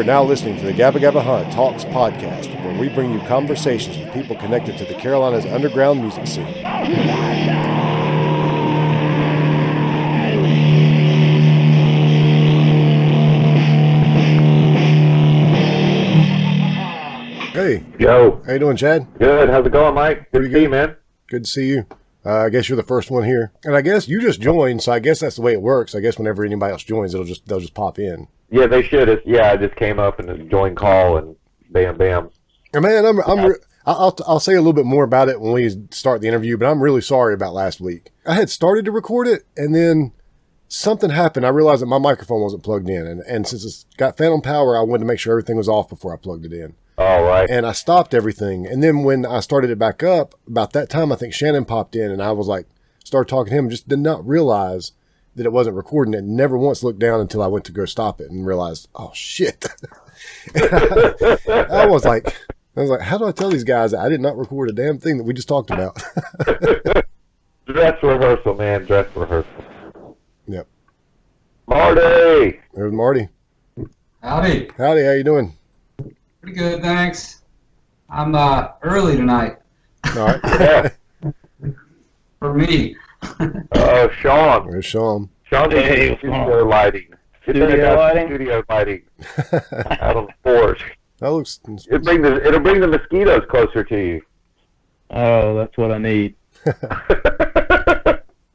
now listening to the Gabba Gabba Hunt Talks podcast, where we bring you conversations with people connected to the Carolinas underground music scene. Hey. Yo. How you doing, Chad? Good. How's it going, Mike? Good to see you, man. Good to see you. I guess you're the first one here. And I guess you just joined, so I guess that's the way it works. I guess whenever anybody else joins, they'll just pop in. Yeah, they should. I just came up and joined call and bam, bam. And man, I'll say a little bit more about it when we start the interview, but I'm really sorry about last week. I had started to record it, and then something happened. I realized that my microphone wasn't plugged in, and since it's got phantom power, I wanted to make sure everything was off before I plugged it in. All right. And I stopped everything. And then when I started it back up, about that time, I think Shannon popped in, and I was like, started talking to him, just did not realize that it wasn't recording it. Never once looked down until I went to go stop it and realized, oh, shit. I was like, how do I tell these guys that I did not record a damn thing that we just talked about? Dress rehearsal, man. Dress rehearsal. Yep. Marty. There's Marty. Howdy. Howdy. How you doing? Pretty good, thanks. I'm early tonight. All right. Yeah. For me. Oh, Sean. There's Sean. Sean did Hey, studio lighting. Studio lighting? Studio lighting. Out on the porch. That looks... It'll bring the mosquitoes closer to you. Oh, that's what I need.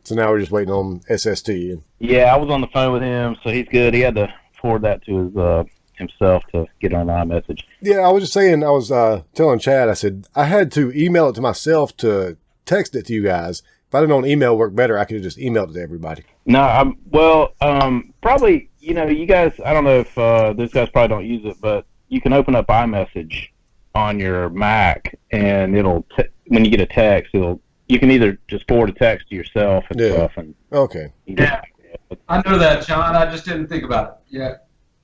So now we're just waiting on SST. Yeah, I was on the phone with him, so he's good. He had to forward that to his himself to get on iMessage. Yeah, I was just saying, I was telling Chad, I said, I had to email it to myself to text it to you guys. If I'd have known email worked better, I could have just emailed it to everybody. No, probably, you guys, I don't know if those guys probably don't use it, but you can open up iMessage on your Mac, and it'll, when you get a text, you can either just forward a text to yourself and stuff. And okay. Yeah, I know that, Sean. I just didn't think about it. Yeah,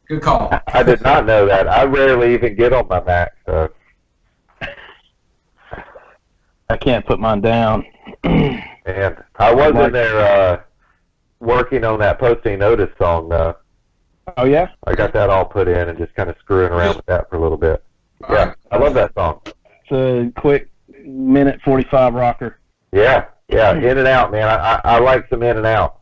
good call. I did not know that. I rarely even get on my Mac, so. I can't put mine down. And I was in there working on that Posting Notice song, though. Oh, yeah? I got that all put in and just kind of screwing around with that for a little bit. Yeah, I love that song. It's a quick minute 45 rocker. Yeah, in and out, man. I like some in and out.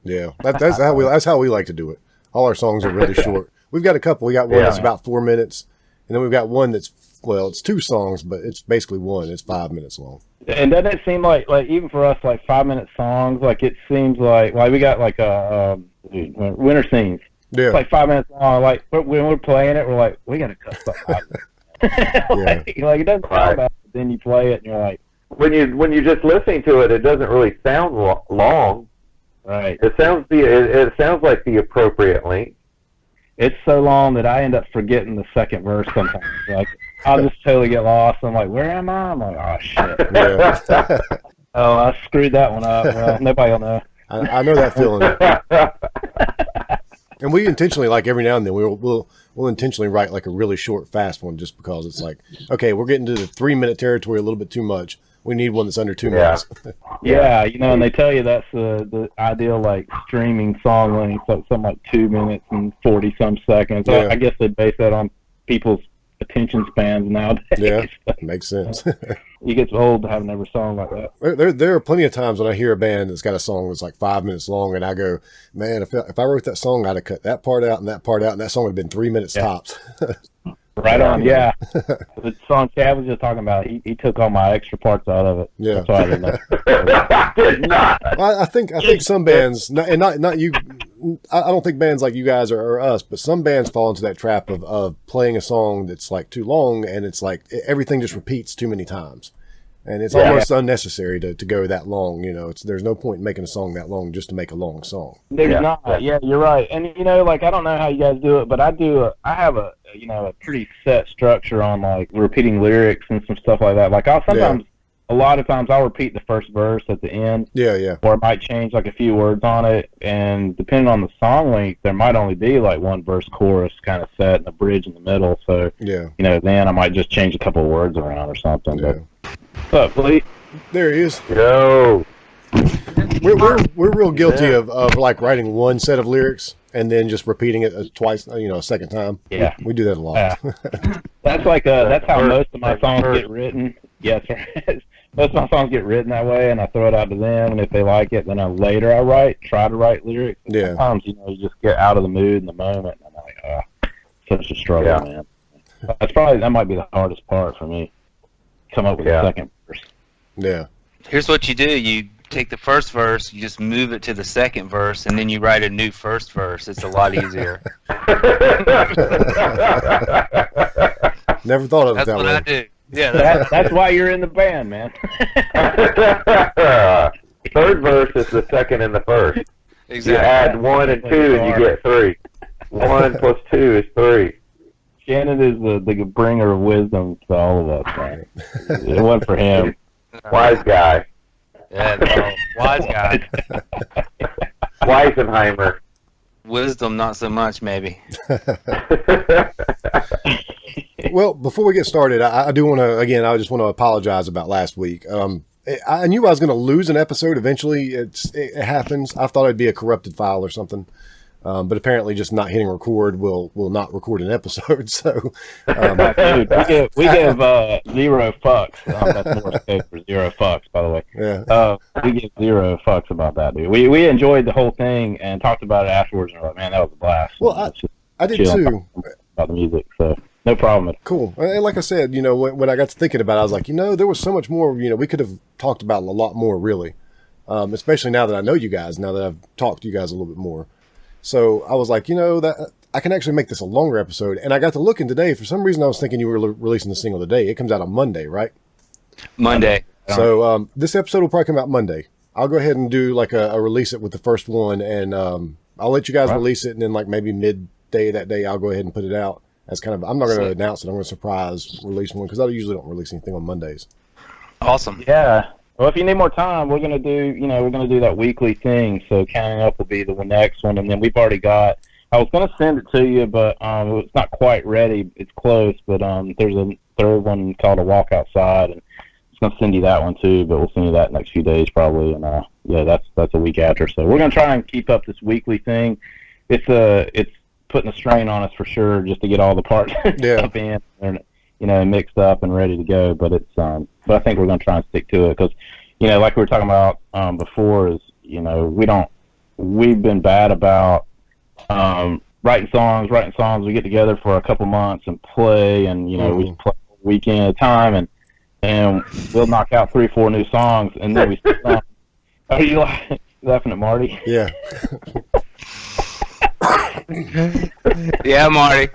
Yeah, that's how we like to do it. All our songs are really short. We've got a couple. We got one that's about 4 minutes, and then we've got one that's, well, it's two songs, but it's basically one. It's 5 minutes long. And doesn't it seem like even for us, like 5 minute songs, like it seems like we got like a winter scenes. Yeah. It's like 5 minutes long. Like when we're playing it, we're like, we gotta cut stuff out. like it doesn't sound bad, but then you play it and you're like, when you're just listening to it, it doesn't really sound long. Right. It sounds like the appropriate length. It's so long that I end up forgetting the second verse sometimes. Like I'll just totally get lost. I'm like, where am I? I'm like, oh shit. Yeah. Oh, I screwed that one up. Well, nobody will know. I know that feeling. And we intentionally, like every now and then, we'll intentionally write like a really short, fast one just because it's like, okay, we're getting to the 3 minute territory a little bit too much. We need one that's under 2 minutes. Yeah, and they tell you that's the ideal like streaming song length, so something like 2 minutes and 40 some seconds. Yeah. I guess they base that on people's attention spans nowadays. Yeah, makes sense. You get old having every song like that. There are plenty of times when I hear a band that's got a song that's like 5 minutes long, and I go, man, if I wrote that song, I'd have cut that part out, and that song would have been 3 minutes tops. Right on, yeah. The song Chad was just talking about, he took all my extra parts out of it. Yeah. That's why I didn't know. I did not. Well, I think some bands, and not you. I don't think bands like you guys or us, but some bands fall into that trap of playing a song that's like too long, and it's like everything just repeats too many times, and it's almost unnecessary to go that long. There's no point in making a song that long just to make a long song. There's not. Yeah, you're right. And like I don't know how you guys do it, but I have a pretty set structure on like repeating lyrics and some stuff like that. Like a lot of times I'll repeat the first verse at the end. Yeah. Or I might change like a few words on it, and depending on the song length, there might only be like one verse chorus kind of set and a bridge in the middle. So then I might just change a couple of words around or something. Yeah. But, what's up, Lee? There he is. Yo. We're real guilty of like writing one set of lyrics and then just repeating it twice, a second time. Yeah. We do that a lot. Yeah. That's how most of my songs get written. Yes, right. Most of my songs get written that way, and I throw it out to them, and if they like it, then I try to write lyrics. Yeah. Sometimes, you just get out of the mood in the moment, and I'm like, such a struggle, man. That might be the hardest part for me. Come up with a second verse. Yeah. Here's what you do. You take the first verse, you just move it to the second verse, and then you write a new first verse. It's a lot easier. Never thought of it That's that what way. I do. Yeah, That's why you're in the band, man. Third verse is the second and the first. exactly. You add 1 and 2 and you get 3. 1 plus 2 is 3. Shannon is the bringer of wisdom to all of us, man. It wasn't for him. Wise guy. Yeah, no, wise guy. Weisenheimer. Wisdom, not so much, maybe. Well, before we get started, I do want to, again, I just want to apologize about last week. I knew I was going to lose an episode eventually. It happens. I thought it'd be a corrupted file or something. But apparently just not hitting record will not record an episode. So, Dude, we give 0 fucks. That's more safe for 0 fucks, by the way. Yeah. We give 0 fucks about that, dude. We enjoyed the whole thing and talked about it afterwards, and we're like, man, that was a blast. Well, I did too. About the music, so no problem. Cool. And like I said, when I got to thinking about it, I was like, there was so much more, we could have talked about a lot more, really. Especially now that I know you guys, now that I've talked to you guys a little bit more. So I was like, that I can actually make this a longer episode. And I got to looking today. For some reason, I was thinking you were releasing the single today. It comes out on Monday, right? Monday. So this episode will probably come out Monday. I'll go ahead and do like a release it with the first one, and I'll let you guys release it, and then like maybe midday that day, I'll go ahead and put it out. As kind of, I'm not going to announce it. I'm going to surprise release one because I usually don't release anything on Mondays. Awesome. Yeah. Well, if you need more time, we're gonna do that weekly thing. So counting up will be the next one, and then we've already got. I was gonna send it to you, but it's not quite ready. It's close, but there's a third one called A Walk Outside, and it's gonna send you that one too. But we'll send you that next few days probably, and that's a week after. So we're gonna try and keep up this weekly thing. It's putting a strain on us for sure, just to get all the parts up in and mixed up and ready to go. But but I think we're going to try and stick to it because, like we were talking about before, is we've been bad about writing songs. We get together for a couple months and play, and we play a weekend at a time, and we'll knock out 3-4 new songs, and then we sit down. Are you laughing at Marty? Yeah. Yeah, Marty.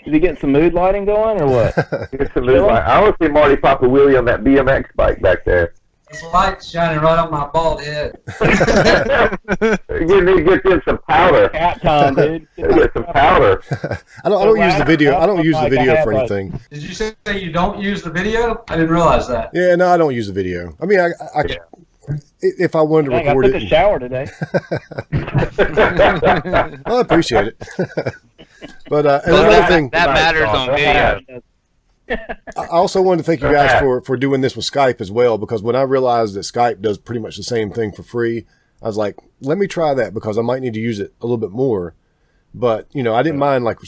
Is he getting some mood lighting going, or what? I want to see Marty pop a wheelie on that BMX bike back there. There's light shining right on my bald head. You need to get in some powder. Cat time, dude. Get some powder. I don't use the video. I don't use the video for anything. Did you say you don't use the video? I didn't realize that. Yeah, no, I don't use the video. I mean, if I wanted to record I took a shower today. Well, I appreciate it. But and another thing that matters on video. I also wanted to thank you guys for doing this with Skype as well, because when I realized that Skype does pretty much the same thing for free, I was like, let me try that because I might need to use it a little bit more. But, I didn't mind like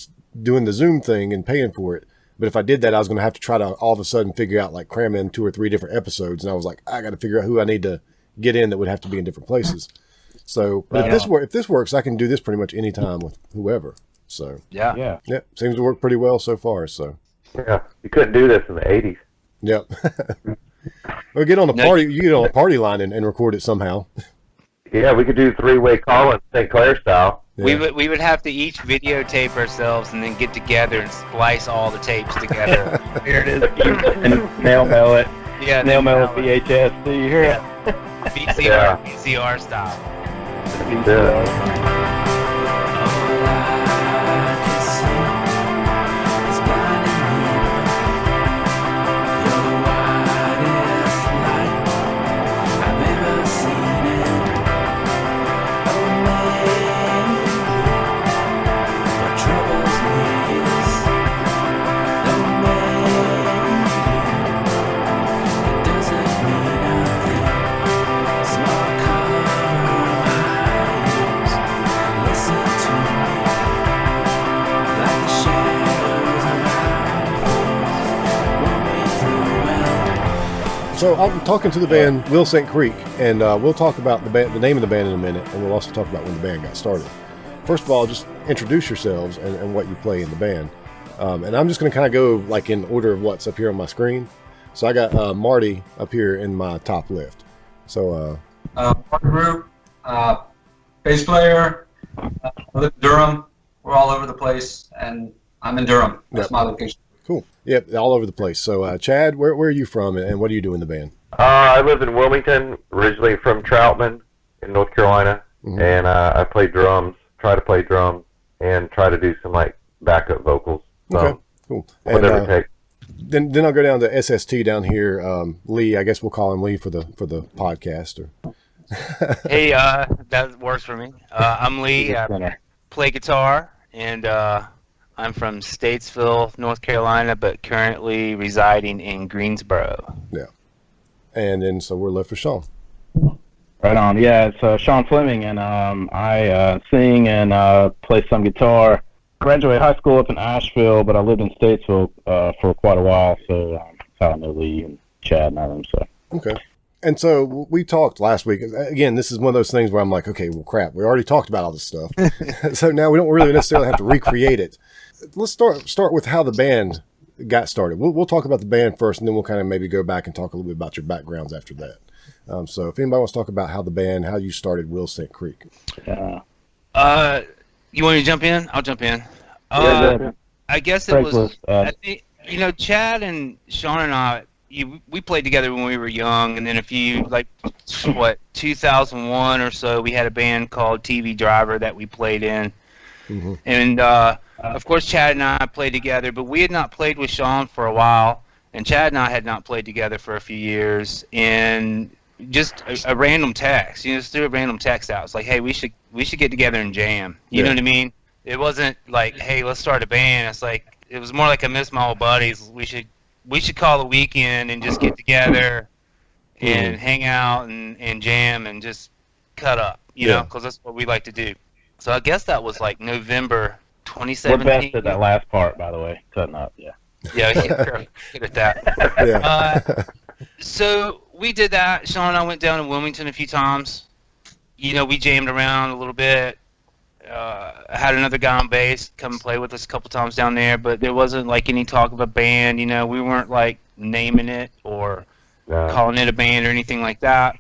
doing the Zoom thing and paying for it. But if I did that, I was going to have to try to all of a sudden figure out like cram in 2 or 3 different episodes. And I was like, I got to figure out who I need to get in that would have to be in different places. So but if this works, I can do this pretty much anytime with whoever. So Yeah. Seems to work pretty well so far. So Yeah, you couldn't do this in the 80s. Yep. Well, get on the party. You get on a party line and record it somehow. Yeah, we could do 3-way call in St. Clair style. Yeah. We would have to each videotape ourselves and then get together and splice all the tapes together. Here it is. And nail mail it. Yeah, Nail mail it VHS. Do you hear it? VCR style. Yeah. So I'm talking to the band Will St. Creek, and we'll talk about the name of the band in a minute, and we'll also talk about when the band got started. First of all, just introduce yourselves and what you play in the band. And I'm just going to kind of go like in order of what's up here on my screen. So I got Marty up here in my top left. So Marty Group, bass player, I live in Durham. We're all over the place, and I'm in Durham. That's my location. Cool. Yep, all over the place. So Chad, where are you from, and what do you do in the band? I live in Wilmington, originally from Troutman in North Carolina, and I play drums, try to play drums, and try to do some like backup vocals. So, okay, cool. Whatever And, it takes. Then I'll go down to SST down here. Lee, I guess we'll call him Lee for the podcast. Or Hey, that works for me. I'm Lee. I play guitar, and I'm from Statesville, North Carolina, but currently residing in Greensboro. Yeah. And then so we're left for Sean. Right on. Yeah, it's Sean Fleming, and I sing and play some guitar. Graduated high school up in Asheville, but I lived in Statesville for quite a while, so that's how I know Lee and Chad and them. So. Okay. And so we talked last week. Again, this is one of those things where I'm like, okay, well, crap, we already talked about all this stuff. So now we don't really necessarily have to recreate it. Let's start with how the band got started. We'll talk about the band first, and then we'll kind of maybe go back and talk a little bit about your backgrounds after that. So if anybody wants to talk about how you started Will St. Creek. You want me to jump in? I'll jump in. I guess it was, I think, Chad and Sean and I, we played together when we were young, and then 2001 or so, we had a band called TV Driver that we played in. Mm-hmm. And, of course, Chad and I played together, but we had not played with Sean for a while, and Chad and I had not played together for a few years, and just a random text, just threw a random text out. It's like, hey, we should get together and jam. You know what I mean? It wasn't like, hey, let's start a band. It's like, it was more like I miss my old buddies. We should call the weekend and just get together and hang out and jam and just cut up, you know, because that's what we like to do. So I guess that was like November 2017. We're best at that last part, by the way, cutting up, yeah. Yeah, good at that. Yeah. So we did that. Sean and I went down to Wilmington a few times. We jammed around a little bit. Had another guy on bass come and play with us a couple times down there, but there wasn't like any talk of a band. We weren't like naming it or calling it a band or anything like that.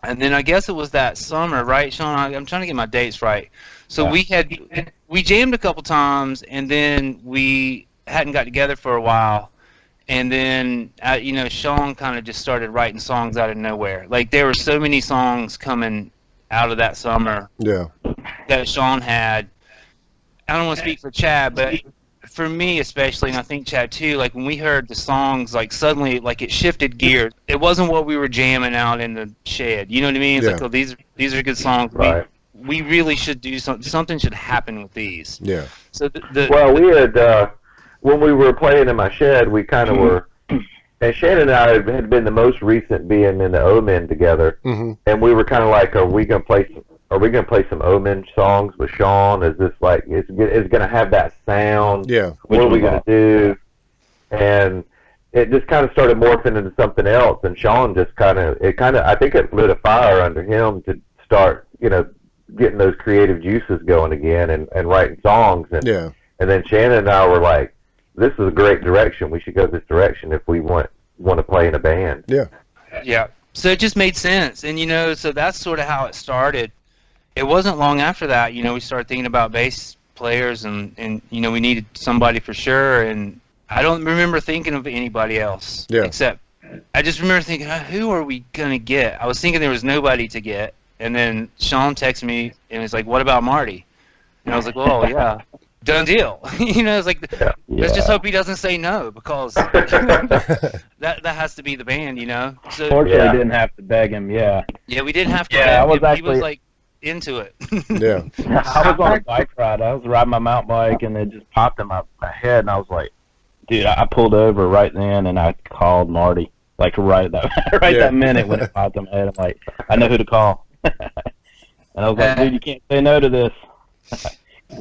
And then I guess it was that summer, right, Sean? I'm trying to get my dates right. So we jammed a couple times, and then we hadn't got together for a while. And then, Sean kind of just started writing songs out of nowhere. Like, there were so many songs coming out of that summer that Sean had. I don't want to speak for Chad, but for me especially, and I think Chad too, like, when we heard the songs, like, suddenly, like, it shifted gears. It wasn't what we were jamming out in the shed. You know what I mean? It's like, oh, these are good songs. Right. We really should do something. Something should happen with these. Yeah. So we had... when we were playing in my shed, we kind of were, and Shannon and I had been the most recent being in the Omen together, and we were kind of like, are we gonna play some Omen songs with Sean? Is this like it's gonna have that sound? Yeah. What are we gonna do? And it just kind of started morphing into something else, and Sean just I think it lit a fire under him to start, getting those creative juices going again and writing songs, and then Shannon and I were like, this is a great direction. We should go this direction if we want to play in a band. Yeah. Yeah. So it just made sense. And, so that's sort of how it started. It wasn't long after that, we started thinking about bass players and we needed somebody for sure. And I don't remember thinking of anybody else. Yeah. Except I just remember thinking, who are we going to get? I was thinking there was nobody to get. And then Sean texted me and was like, what about Marty? And I was like, well, yeah. Done deal. It's like, let's just hope he doesn't say no, because that has to be the band, So, fortunately, didn't have to beg him, Yeah, we didn't have to beg him. He was, like, into it. I was on a bike ride. I was riding my mountain bike, and it just popped in my head, and I was like, dude, I pulled over right then, and I called Marty, like, right that minute when it popped in my head. I'm like, I know who to call. And I was like, dude, you can't say no to this.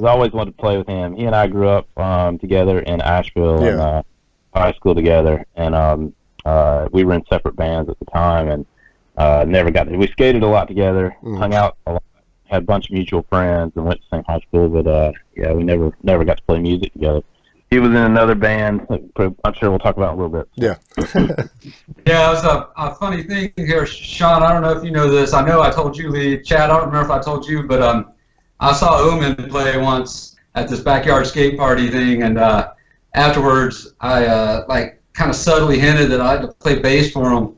I always wanted to play with him. He and I grew up together in Asheville and high school together. And We were in separate bands at the time, and never got to. We skated a lot together, hung out a lot, had a bunch of mutual friends, and went to the same high school. But yeah, we never got to play music together. He was in another band. I'm sure we'll talk about in a little bit. Yeah. Yeah, it was a funny thing here, Sean. I don't know if you know this. I know I told you, Lee. Chad, I don't remember if I told you, but I saw Omen play once at this backyard skate party thing, and afterwards I like kind of subtly hinted that I had to play bass for him.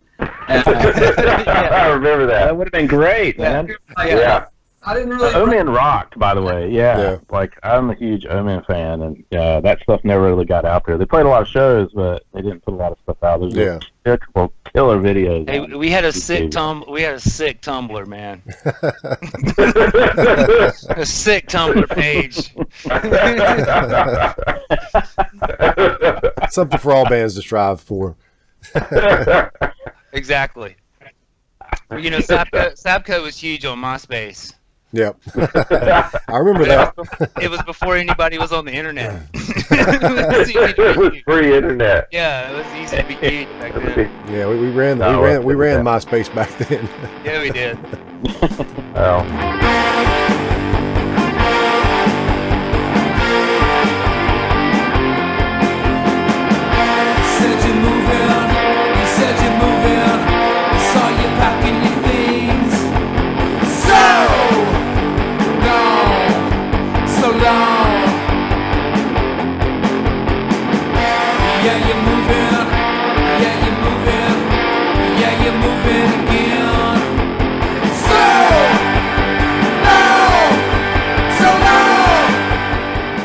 And, I remember that. That would have been great, man. Yeah. I didn't really. Omen rocked, by the way. Yeah. Like, I'm a huge Omen fan, and that stuff never really got out there. They played a lot of shows, but they didn't put a lot of stuff out. There's a couple killer videos. Hey, we had a sick Tumblr, man. A sick Tumblr page. Something for all bands to strive for. Exactly. You know, SAPCo was huge on MySpace. Yep. I remember that. It was before anybody was on the internet. It was free internet. Yeah, it was easy to be huge back then. Yeah, we ran MySpace back then. Yeah, we did.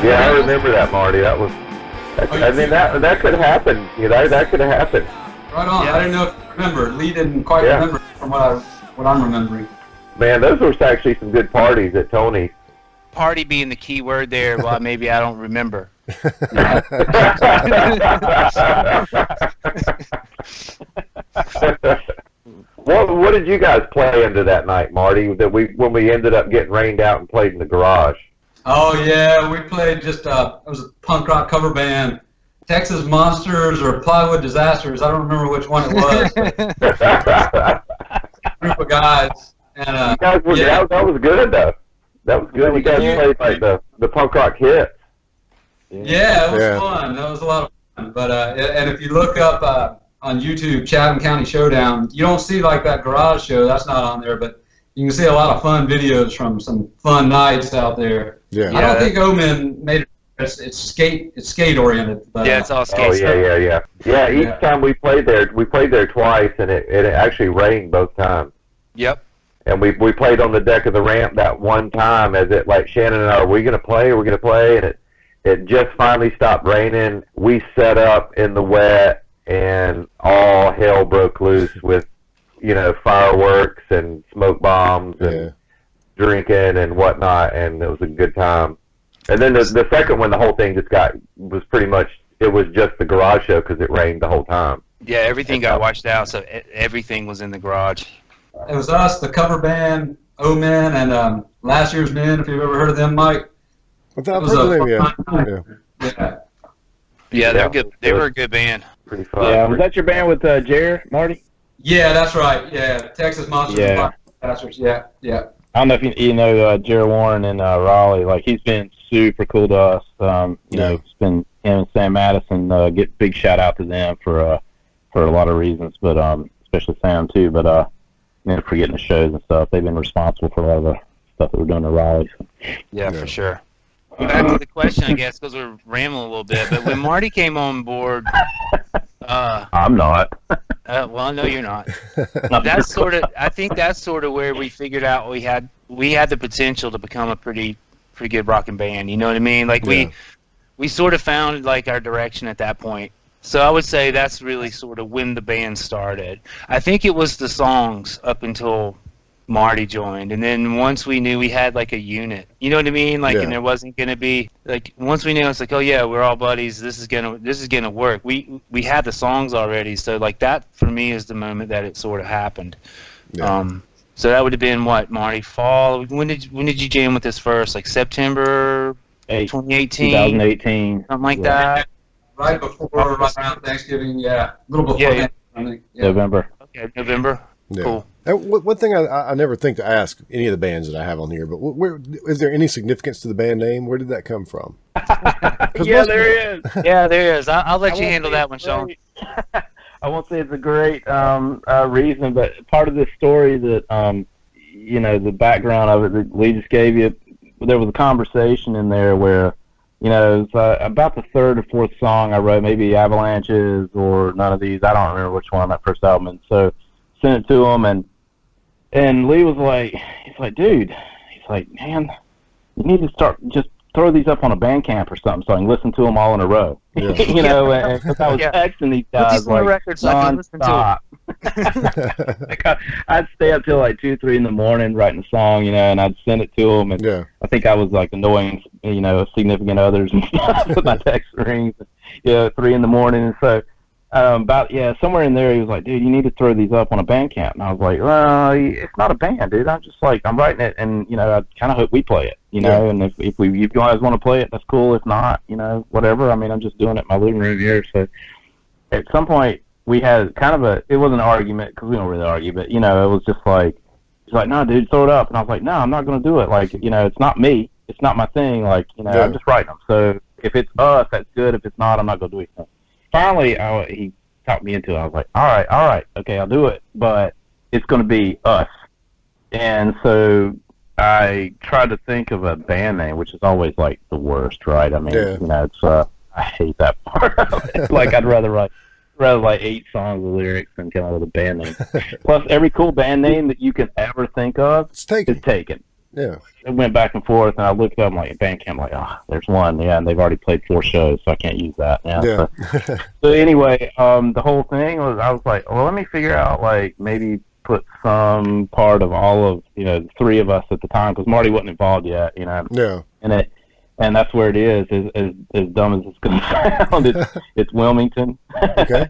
Yeah, I remember that, Marty. That was. I mean, that could happen. You know, that could have happened. Right on. Yeah. I didn't know if you remember. Lee didn't quite remember from what I'm remembering. Man, those were actually some good parties at Tony's. Party being the key word there. Well, maybe I don't remember. What did you guys play into that night, Marty? When we ended up getting rained out and played in the garage. Oh yeah, we played just it was a punk rock cover band, Texas Monsters or Plywood Disasters. I don't remember which one it was. Group of guys. And you guys were, that was good though. That was good. You guys played like the punk rock hits. Yeah, it was fun. That was a lot of fun. But and if you look up on YouTube, Chatham County Showdown, you don't see like that garage show. That's not on there, but you can see a lot of fun videos from some fun nights out there. Yeah. I don't think Omen made it. It's skate oriented. But, Yeah, it's all skate. Oh yeah. Yeah, each time we played there twice, and it actually rained both times. Yep. And we played on the deck of the ramp that one time, as it like Shannon and I, are we gonna play? And it just finally stopped raining. We set up in the wet, and all hell broke loose with, you know, fireworks and smoke bombs and drinking and whatnot, and it was a good time. And then the second one, the whole thing was pretty much, it was just the garage show because it rained the whole time. Yeah, everything got washed out, so everything was in the garage. It was us, the cover band, O-Men, and Last Year's Men, if you've ever heard of them, Mike. Without yeah. Yeah, they were good. They were a good band. Pretty fun. Yeah, was that your band with Jared, Marty? Yeah, that's right. Yeah, Texas Monsters. Yeah. Bastards. Yeah. I don't know if you know Jared Warren in Raleigh. Like, he's been super cool to us. You know, it's been him and Sam Madison. Get big shout out to them for a lot of reasons, but especially Sam too. But you know, for getting the shows and stuff, they've been responsible for a lot of the stuff that we're doing in Raleigh. So. Yeah, for sure. Back to the question, I guess, because we're rambling a little bit. But when Marty came on board, I'm not. well, I know you're not. That's sort of. I think that's sort of where we figured out we had the potential to become a pretty good rocking band. You know what I mean? Like we sort of found like our direction at that point. So I would say that's really sort of when the band started. I think it was the songs up until Marty joined, and then once we knew we had like a unit, you know what I mean? Like, and there wasn't gonna be like, once we knew, it's like, oh yeah, we're all buddies. This is gonna work. We had the songs already, so like that for me is the moment that it sort of happened. Yeah. So that would have been what, Marty? Fall. When did you jam with this first? Like September 2018, 2018, something like that. Right around Thanksgiving. Yeah, a little before. I think. Yeah. November. Okay, November. Yeah. Cool. One thing I never think to ask any of the bands that I have on here, but where is there any significance to the band name? Where did that come from? Yeah, there is. Yeah, there is. I'll let you won't handle say that it's one, Sean. great. I won't say it's a great reason, but part of this story that, you know, the background of it that Lee just gave you, there was a conversation in there where, you know, it was, about the third or fourth song I wrote, maybe Avalanches or none of these. I don't remember which one on that first album. And so sent it to him, and Lee was like, he's like, dude, he's like, man, you need to start just throw these up on a Bandcamp or something so I can listen to them all in a row. Yeah. You know, and I was texting these guys on the like record so I can listen to nonstop. Like I'd stay up till like 2 or 3 in the morning writing a song, you know, and I'd send it to them. And Yeah. I think I was like annoying, you know, significant others and stuff with my text rings. You know, 3 in the morning, and so. Somewhere in there, he was like, dude, you need to throw these up on a Bandcamp. And I was like, well, it's not a band, dude. I'm just like, I'm writing it, and, you know, I kind of hope we play it, you know, and if you guys want to play it, that's cool. If not, you know, whatever. I mean, I'm just doing it in my living room here. So at some point, we had kind of it wasn't an argument, because we don't really argue, but, you know, it was just like, he's like, no, dude, throw it up. And I was like, no, I'm not going to do it. Like, you know, it's not me. It's not my thing. Like, you know, I'm just writing them. So if it's us, that's good. If it's not, I'm not going to do it. Finally, he talked me into it. I was like, all right, okay, I'll do it, but it's going to be us. And so I tried to think of a band name, which is always like the worst, right? I mean, you know, it's I hate that part of it. Like, I'd rather write 8 songs with lyrics than come up with a band name. Plus, every cool band name that you can ever think of is taken. Yeah. It went back and forth, and I looked up, I'm like, Bandcamp, like, there's one, and they've already played 4 shows, so I can't use that now. Yeah. So anyway, the whole thing was, I was like, well, let me figure out, like, maybe put some part of all of, you know, the 3 of us at the time, because Marty wasn't involved yet, you know. Yeah. And that's where it is, as dumb as it's going to sound. It's Wilmington. Okay.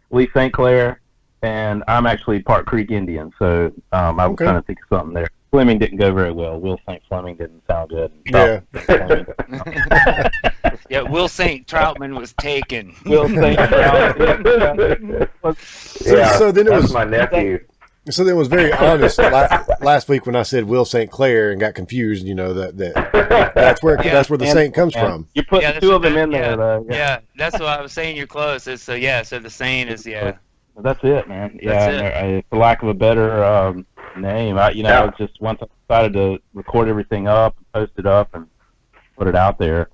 Lee St. Clair, and I'm actually Park Creek Indian, so I was trying to think of something there. Fleming didn't go very well. Will St. Fleming didn't sound good. Yeah. Yeah, Will St. Troutman was taken. Will St. Troutman. So then it was my nephew. So then it was very honest last week when I said Will St. Clair and got confused. You know that's where the Saint comes from. You're putting 2 of them in there, though. Yeah, that's what I was saying. You're close. So the Saint is That's it, man. Yeah, for lack of a better name, it's just once I decided to record everything up, post it up, and put it out there,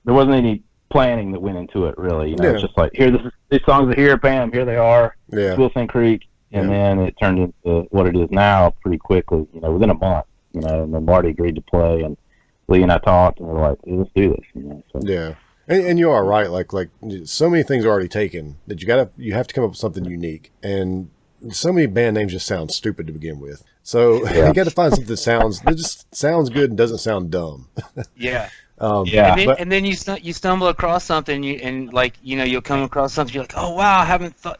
there wasn't any planning that went into it, really. You know, it's just like, these songs are here, bam, here they are. Yeah. Will St. Creek, and then it turned into what it is now pretty quickly. You know, within a month. You know, and then Marty agreed to play, and Lee and I talked, and we're like, hey, let's do this. You know, so. Yeah. And you are right. Like so many things are already taken that you have to come up with something unique. And so many band names just sound stupid to begin with. So you got to find something that just sounds good and doesn't sound dumb. Yeah. And then you stumble across something, you'll come across something. You're like, oh wow,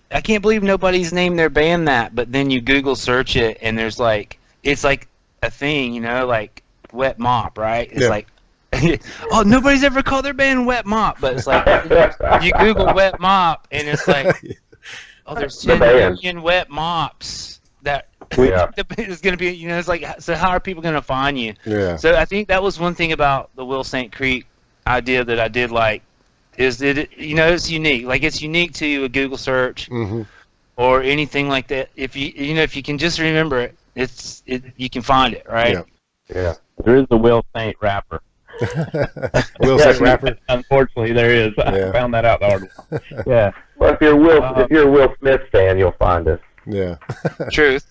I can't believe nobody's named their band that. But then you Google search it, and there's it's like a thing, you know, like Wet Mop, right? It's like. Oh, nobody's ever called their band Wet Mop, but it's like you Google Wet Mop and it's like, there's 10 million Wet Mops that is going to be, you know, it's like, so how are people going to find you? Yeah. So I think that was one thing about the Will St. Creek idea that I did like, is that it's unique. Like, it's unique to a Google search or anything like that. If you can just remember it, you can find it, right? Yeah. There is the Will St. rapper. Will St. rapper. Unfortunately, there is. I found that out the hard way. Yeah. Well, if you're a Will Smith fan, you'll find us. Yeah. Truth.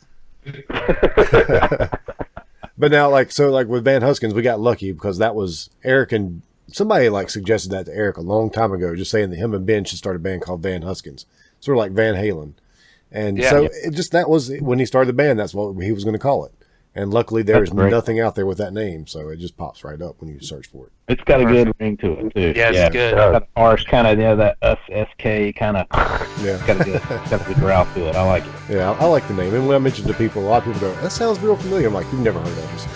But now, like with Van Huskins, we got lucky because that was Eric, and somebody suggested that to Eric a long time ago, just saying that him and Ben should start a band called Van Huskins, sort of like Van Halen. And that was when he started the band. That's what he was going to call it. And luckily, there's nothing out there with that name, so it just pops right up when you search for it. It's got a good ring to it too. Yeah, it's good. It's got an harsh kind of, that SK kind of. Yeah, it's got a good growl to it. I like it. Yeah, I like the name. And when I mentioned to people, a lot of people go, "That sounds real familiar." I'm like, "You've never heard of us.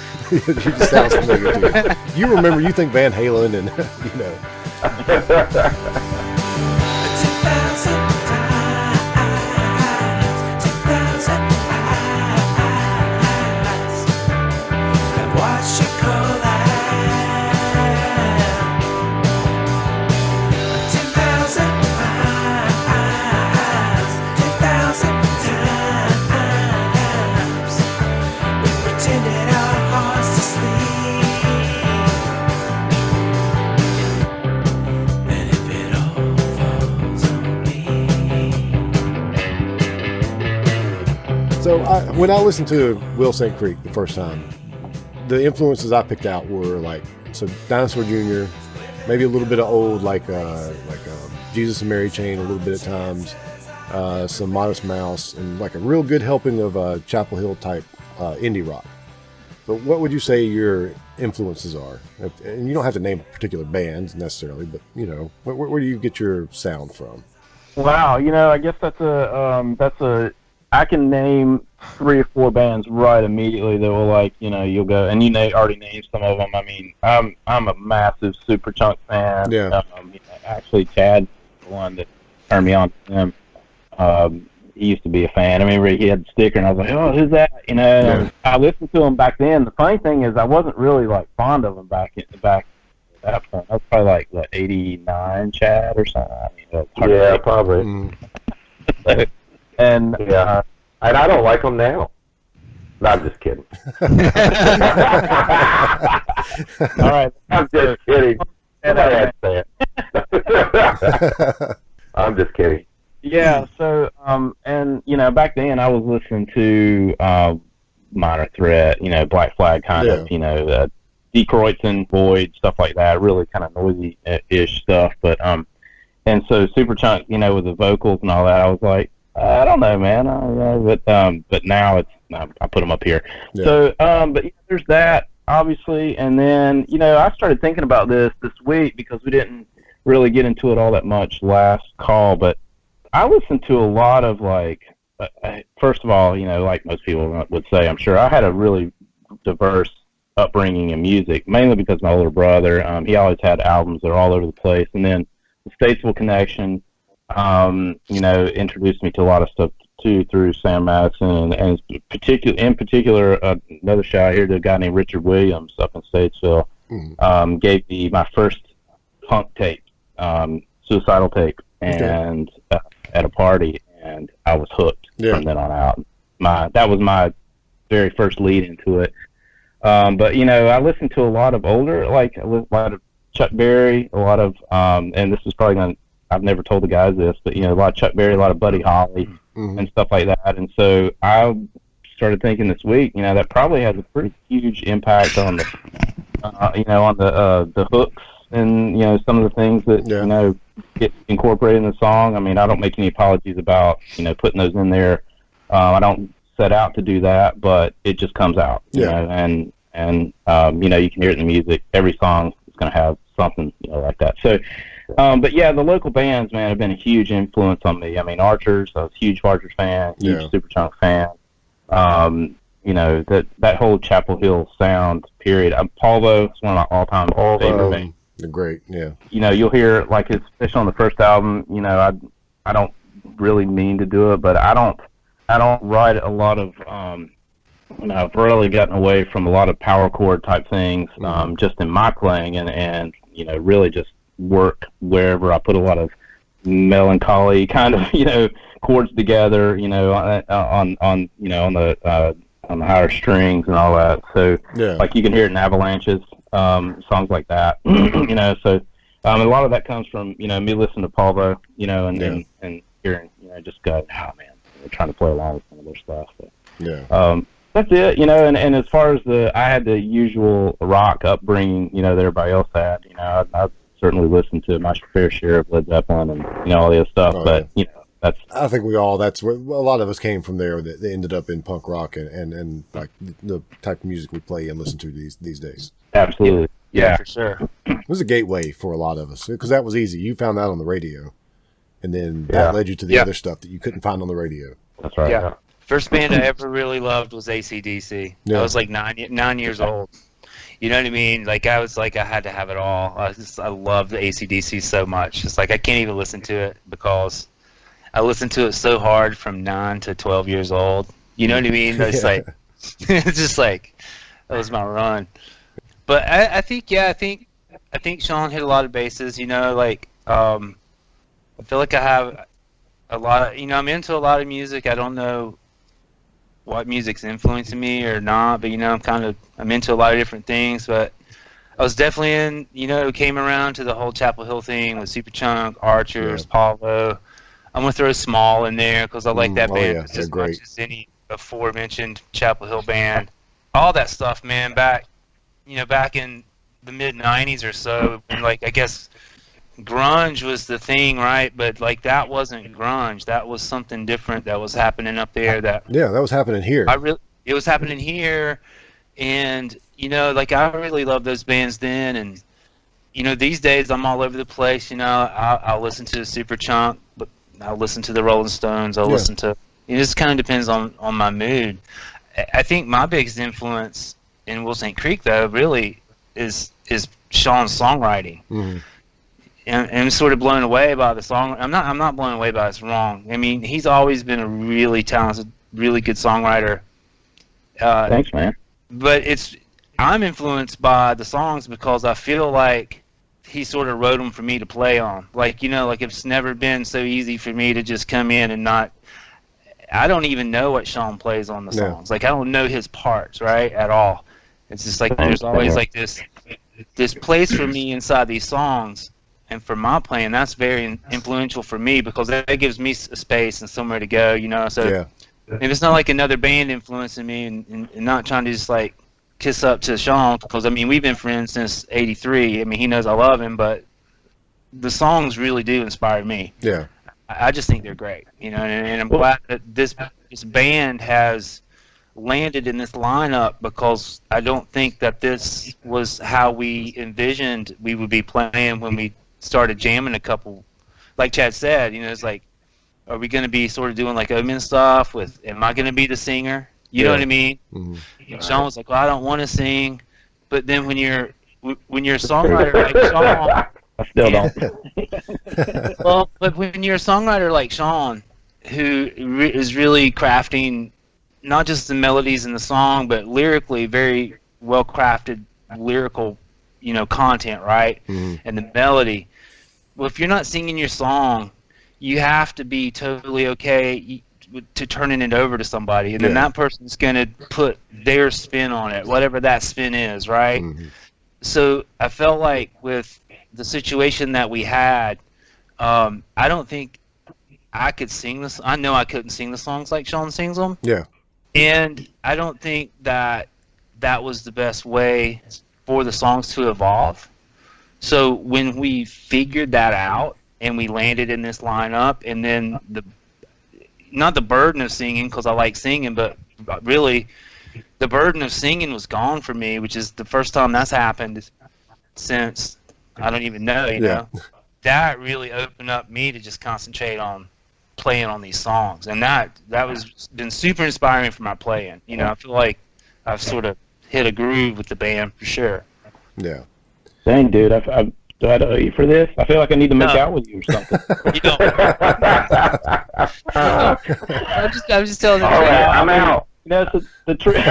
It just sounds familiar to you. You remember? You think Van Halen, and you know." So when I listened to Will St. Creek the first time, the influences I picked out were like Dinosaur Jr., maybe a little bit of old like Jesus and Mary Chain a little bit at times, some Modest Mouse, and like a real good helping of Chapel Hill type indie rock. But what would you say your influences are? And you don't have to name particular bands necessarily, but where do you get your sound from? Wow, I guess that's a I can name 3 or 4 bands right immediately that will you'll go, and already named some of them. I mean, I'm a massive Superchunk fan. Yeah. Actually, Chad's the one that turned me on to him. He used to be a fan. I remember he had the sticker, and I was like, "Oh, who's that?" Yeah. I listened to him back then. The funny thing is, I wasn't really fond of him back at that point. That was probably 89 Chad or something. I mean, it was hard to say. Probably. So, and and I don't like them now. No, I'm just kidding. All right, I'm just kidding. Somebody had to say it. I'm just kidding. Yeah, so and back then I was listening to Minor Threat, Black Flag kind of, Detroit's and Void, stuff like that, really kind of noisy-ish stuff. But and so Superchunk, with the vocals and all that, I was like, I don't know, man. But now I put them up here. Yeah. So but there's that obviously, and then I started thinking about this week because we didn't really get into it all that much last call, but I listened to a lot of first of all, like most people would say, I'm sure I had a really diverse upbringing in music, mainly because my older brother, he always had albums that are all over the place, and then the Statesville connection, introduced me to a lot of stuff too through Sam Madison, and in particular, another shout out here to a guy named Richard Williams up in Statesville, gave me my first punk tape, Suicidal tape, and at a party, and I was hooked from then on out. That was my very first lead into it. But I listened to a lot of older, a lot of Chuck Berry, a lot of, and this is probably I've never told the guys this, but a lot of Chuck Berry, a lot of Buddy Holly, and stuff like that. And so I started thinking this week, that probably has a pretty huge impact on the, on the hooks and some of the things that get incorporated in the song. I mean, I don't make any apologies about putting those in there. I don't set out to do that, but it just comes out. And you can hear it in the music. Every song is going to have something like that. So, but yeah, the local bands, man, have been a huge influence on me. I mean, Archers, I was a huge Archers fan, huge Superchunk fan. That whole Chapel Hill sound period. Paulvo is one of my all-time favorite bands. They're great, yeah. You'll hear, especially on the first album, I don't really mean to do it, but I don't write a lot of, I've really gotten away from a lot of power chord type things, just in my playing, and really just work wherever I put a lot of melancholy kind of, chords together, on the higher strings and all that. So, you can hear it in Avalanches, songs like that, so a lot of that comes from, me listening to Paulvo, and hearing, just go, oh man, they're trying to play along with some of their stuff. But, that's it, and as far as I had the usual rock upbringing, that everybody else had, I certainly listened to my fair share of Led Zeppelin and, all the other stuff, I think that's where a lot of us came from there, that they ended up in punk rock and like the type of music we play and listen to these days. Absolutely. Yeah, for sure. It was a gateway for a lot of us because that was easy. You found that on the radio, and then that led you to the other stuff that you couldn't find on the radio. That's right. Yeah. First band I ever really loved was AC/DC. I was 9 years old. You know what I mean? I was I had to have it all. I loved AC/DC so much. It's I can't even listen to it because I listened to it so hard from 9 to 12 years old. You know what I mean? It's it's just that was my run. But I think Sean hit a lot of bases. I feel like I have a lot of, I'm into a lot of music. I don't know what music's influencing me or not, but I'm into a lot of different things. But I was definitely came around to the whole Chapel Hill thing with Superchunk, Archers, Paulvo. I'm gonna throw Small in there because I like that band just as much as aforementioned Chapel Hill Band, all that stuff, man. Back in the mid '90s or so, and like I guess grunge was the thing, right? But like that wasn't grunge. That was something different that was happening up there. That was happening here. It was happening here, and like I really loved those bands then, and these days I'm all over the place. I'll listen to Superchunk, but I'll listen to the Rolling Stones. I'll listen to. It just kind of depends on my mood. I think my biggest influence in Will St. Creek, though, really is Sean's songwriting. Mm-hmm. And I'm sort of blown away by the song. I'm not blown away by it's wrong. I mean, he's always been a really talented, really good songwriter. Thanks, man. But I'm influenced by the songs because I feel like he sort of wrote them for me to play on. Like it's never been so easy for me to just come in and not. I don't even know what Sean plays on the songs. Like I don't know his parts, right, at all. It's just like there's always like this place for me inside these songs, and for my playing, that's very influential for me because that gives me a space and somewhere to go, So if it's not like another band influencing me and not trying to just like kiss up to Sean, because I mean we've been friends since '83. I mean he knows I love him, but the songs really do inspire me. Yeah. I just think they're great, and I'm glad that this band has landed in this lineup because I don't think that this was how we envisioned we would be playing when we started jamming a couple. Like Chad said, it's like, are we going to be sort of doing like Omen stuff with? Am I going to be the singer? You know what I mean? Mm-hmm. Sean was like, well, I don't want to sing, but then when you're a songwriter like Sean. I still don't. Well, but when you're a songwriter like Sean, who is really crafting not just the melodies in the song, but lyrically very well crafted lyrical, content, right? Mm-hmm. And the melody. Well, if you're not singing your song, you have to be totally okay to turning it over to somebody, and then that person's going to put their spin on it, whatever that spin is, right? Mm-hmm. So I felt like with the situation that we had, I don't think I could sing this. I know I couldn't sing the songs like Sean sings them. Yeah. And I don't think that was the best way for the songs to evolve. So when we figured that out and we landed in this lineup, and then not the burden of singing, because I like singing, but really the burden of singing was gone for me, which is the first time that's happened since I don't even know, you know. That really opened up me to just concentrate on playing on these songs, and that was been super inspiring for my playing. I feel like I've sort of hit a groove with the band for sure. Yeah. Dang, dude, do I owe you for this? I feel like I need to make out with you or something. You don't. I'm just telling you. All right, I'm out. That's the truth.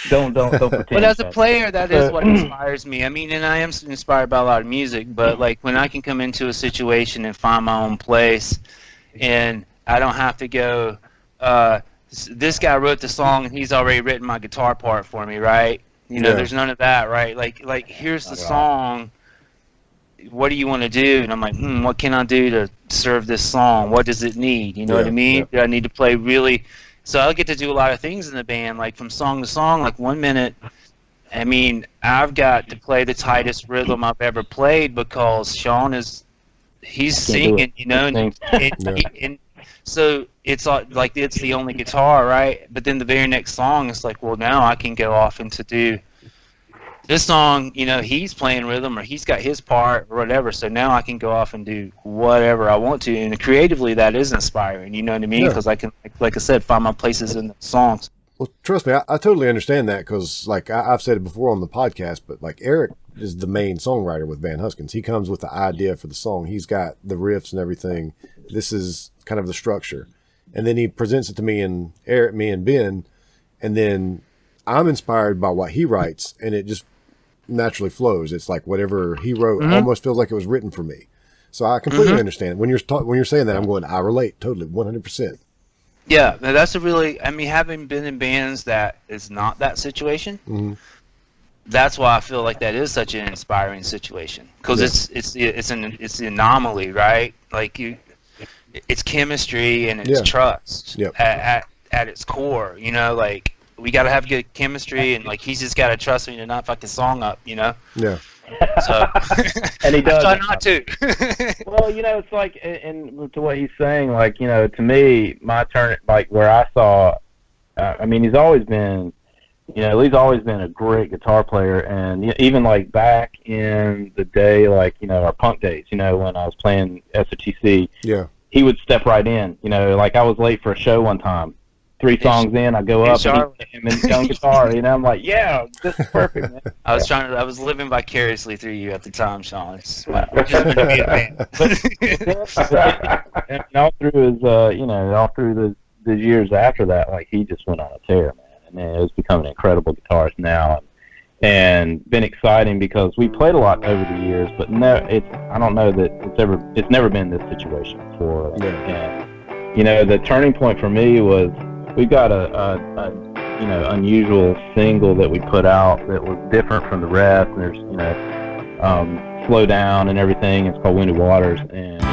Don't pretend. But as a player, that is what inspires me. I mean, and I am inspired by a lot of music, but like when I can come into a situation and find my own place, and I don't have to go, this guy wrote the song and he's already written my guitar part for me, right? There's none of that, right? Like here's the song. What do you want to do? And I'm like, what can I do to serve this song? What does it need? You know what I mean? Do I need to play really? So I get to do a lot of things in the band, like from song to song. Like 1 minute, I mean, I've got to play the tightest rhythm I've ever played because Sean he's singing, and so it's like it's the only guitar, right? But then the very next song, it's like, well, now I can go off and to do this song, he's playing rhythm or he's got his part or whatever. So now I can go off and do whatever I want to, and creatively that is inspiring. You know what I mean? Because I can, like I said, find my places in the songs. Well, trust me, I totally understand that because, like I've said it before on the podcast, but like Eric is the main songwriter with Van Huskins. He comes with the idea for the song. He's got the riffs and everything. This is kind of the structure, and then he presents it to me and Ben, and then I'm inspired by what he writes, and it just naturally flows. It's like whatever he wrote almost feels like it was written for me. So I completely understand it. When you're saying that, I'm going, I relate totally, 100%. Yeah, that's having been in bands that is not that situation. Mm-hmm. That's why I feel like that is such an inspiring situation because it's the anomaly, right? Like it's chemistry and it's Yeah. trust Yep. at its core. You know, like we got to have good chemistry, and like he's just got to trust me to not fuck his song up. You know. Yeah. So. And he does. I try not to. Well, you know, it's like, and to what he's saying, like, you know, to me, my turn, like where I saw, I mean, he's always been, you know, Lee's always been a great guitar player, and even like back in the day, like, you know, our punk days, you know, when I was playing SOTC, Yeah. he would step right in, you know, like I was late for a show one time. 3 songs in, I go up and him and on guitar, you know, I'm like, yeah, this is perfect, man. I was living vicariously through you at the time, Sean. It's just going to be a band. And all through his, you know, all through the years after that, like he just went on a tear, man. And man, it was becoming an incredible guitarist now, and been exciting because we played a lot over the years, but I don't know that it's never been this situation before. Yeah. And you know, the turning point for me was we got a you know, unusual single that we put out that was different from the rest. And there's, you know, Slow Down and everything. It's called Windy Waters, and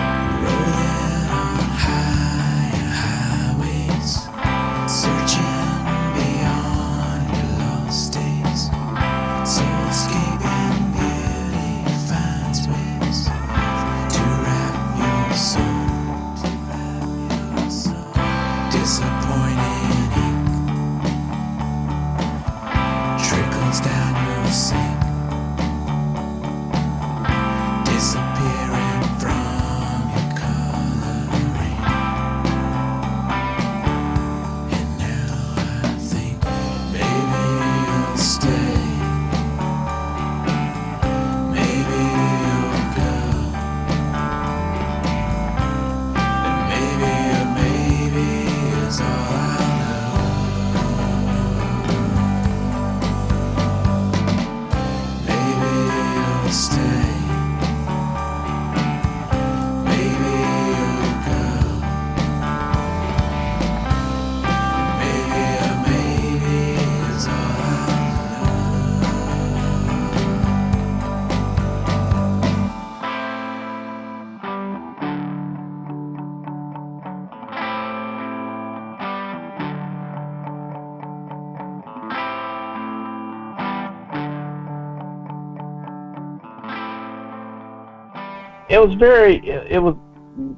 it was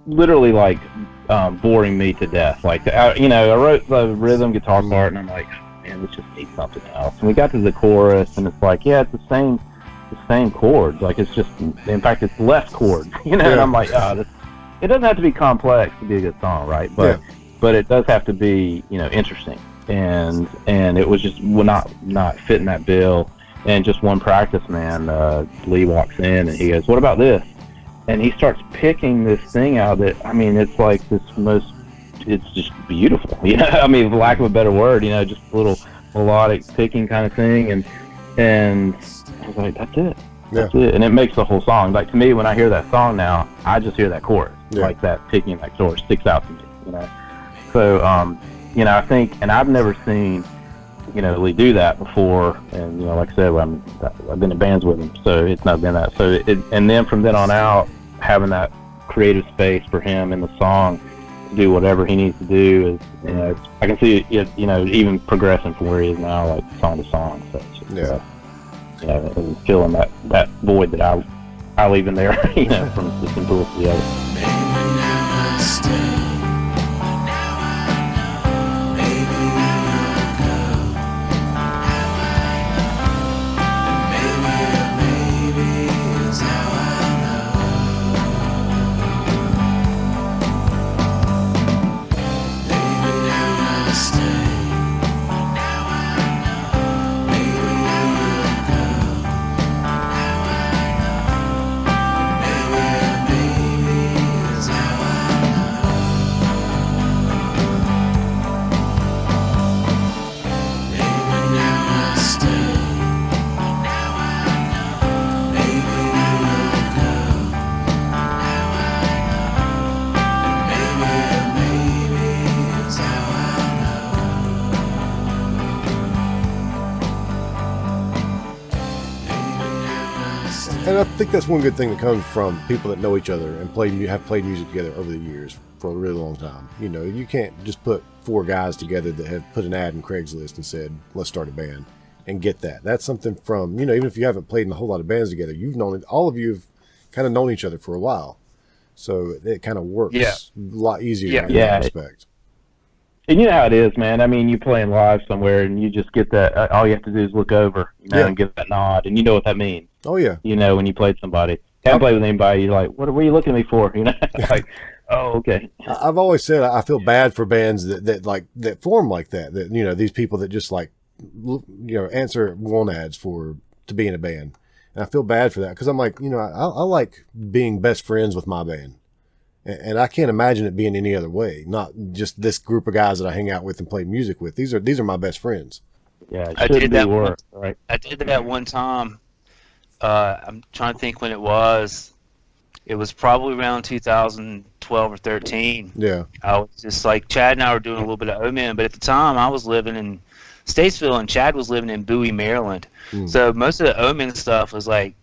literally like boring me to death. Like, you know, I wrote the rhythm guitar part, and I'm like, oh, man, this just needs something else. And we got to the chorus, and it's like, yeah, it's the same chords. Like, it's just, in fact, it's less chords. You know, yeah. And I'm like, oh, it doesn't have to be complex to be a good song, right? But it does have to be, you know, interesting. And it was just not fitting that bill. And just one practice, man, Lee walks in and he goes, "What about this?" And he starts picking this thing out that, I mean, it's like it's just beautiful, you know. I mean, for lack of a better word, you know, just a little melodic picking kind of thing. And I was like, that's it. That's it. And it makes the whole song. Like, to me, when I hear that song now, I just hear that chorus. Like, that picking, that chorus sticks out to me, you know. So, you know, I think, and I've never seen, you know, Lee do that before. And, you know, like I said, I've been in bands with him, so it's not been that. So, and then from then on out, having that creative space for him in the song to do whatever he needs to do is, you know, I can see it, you know, even progressing from where he is now, like song to song. So it's just, you know, and filling that void that I leave in there, you know, from the simple to the other. And I think that's one good thing that comes from people that know each other and have played music together over the years. for a really long time. You know, you can't just put 4 guys together that have put an ad in Craigslist and said, let's start a band and get that. That's something from, you know, even if you haven't played in a whole lot of bands together, you've known it. All of you have kind of known each other for a while. So it kind of works a lot easier in that respect. And you know how it is, man. I mean, you playing live somewhere and you just get that, all you have to do is look over, you know, and give that nod, and you know what that means. Oh, yeah. You know, when you played somebody. Haven't played with anybody, you're like, what are you looking at me for? You know, like, oh, okay. I've always said I feel bad for bands that form like that, you know, these people that just like, you know, answer want ads to be in a band. And I feel bad for that because I'm like, you know, I like being best friends with my band. And I can't imagine it being any other way. Not just this group of guys that I hang out with and play music with. These are my best friends. Yeah, it shouldn't be work, right? I did that one time. I'm trying to think when it was. It was probably around 2012 or 13. Yeah. I was just like, Chad and I were doing a little bit of O-Man, but at the time I was living in Statesville and Chad was living in Bowie, Maryland. So most of the O-Man stuff was like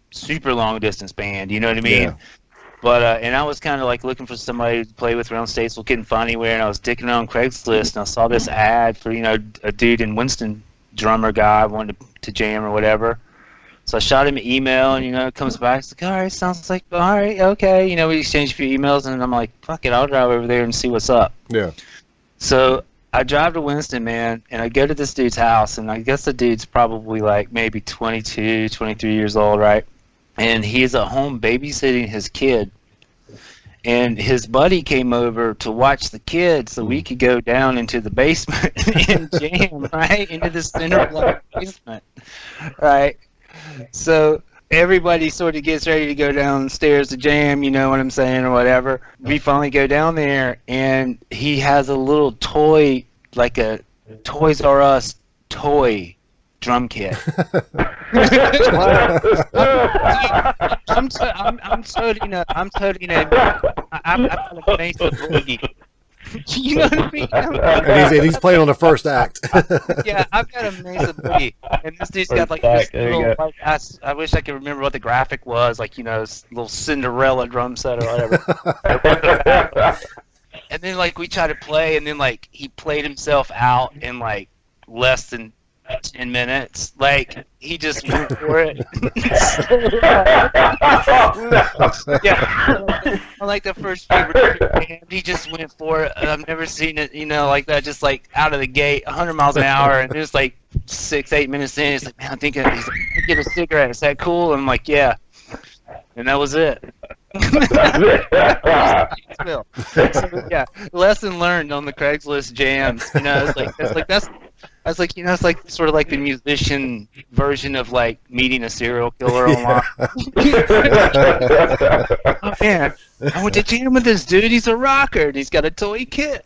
super long distance band, you know what I mean? Yeah. But and I was kind of like looking for somebody to play with around Statesville, couldn't find anywhere, and I was dicking on Craigslist, and I saw this ad for, you know, a dude in Winston, drummer guy, wanted to jam or whatever. So I shot him an email, and, you know, it comes back, it's like, all right, sounds like, all right, okay. You know, we exchanged a few emails, and I'm like, fuck it, I'll drive over there and see what's up. Yeah. So I drive to Winston, man, and I go to this dude's house, and I guess the dude's probably like maybe 22, 23 years old, right? And he's at home babysitting his kid. And his buddy came over to watch the kid so we could go down into the basement and jam, right? Into the center block basement, right? So everybody sort of gets ready to go downstairs to jam, you know what I'm saying, or whatever. We finally go down there, and he has a little toy, like a Toys R Us toy drum kit. I'm toting a Mesa Boogie. You know what I mean? And he's playing on the first act. Yeah, I've got a Mesa Boogie, and this dude's got like this little, like, I wish I could remember what the graphic was, like, you know, this little Cinderella drum set or whatever. And then, like, we tried to play, and then, like, he played himself out in, like, less than 10 minutes. Like, he just went for it. Yeah. Like the first few, he just went for it. I've never seen it, you know, like that, just like out of the gate, 100 miles an hour, and just like 6-8 minutes in, he's like, man, he's like, get a cigarette. Is that cool? And I'm like, yeah. And that was it. So, yeah, lesson learned on the Craigslist jams. You know, it's like you know, it's like sort of like the musician version of like meeting a serial killer online. Oh man, I went to jam with this dude. He's a rocker, and he's got a toy kit.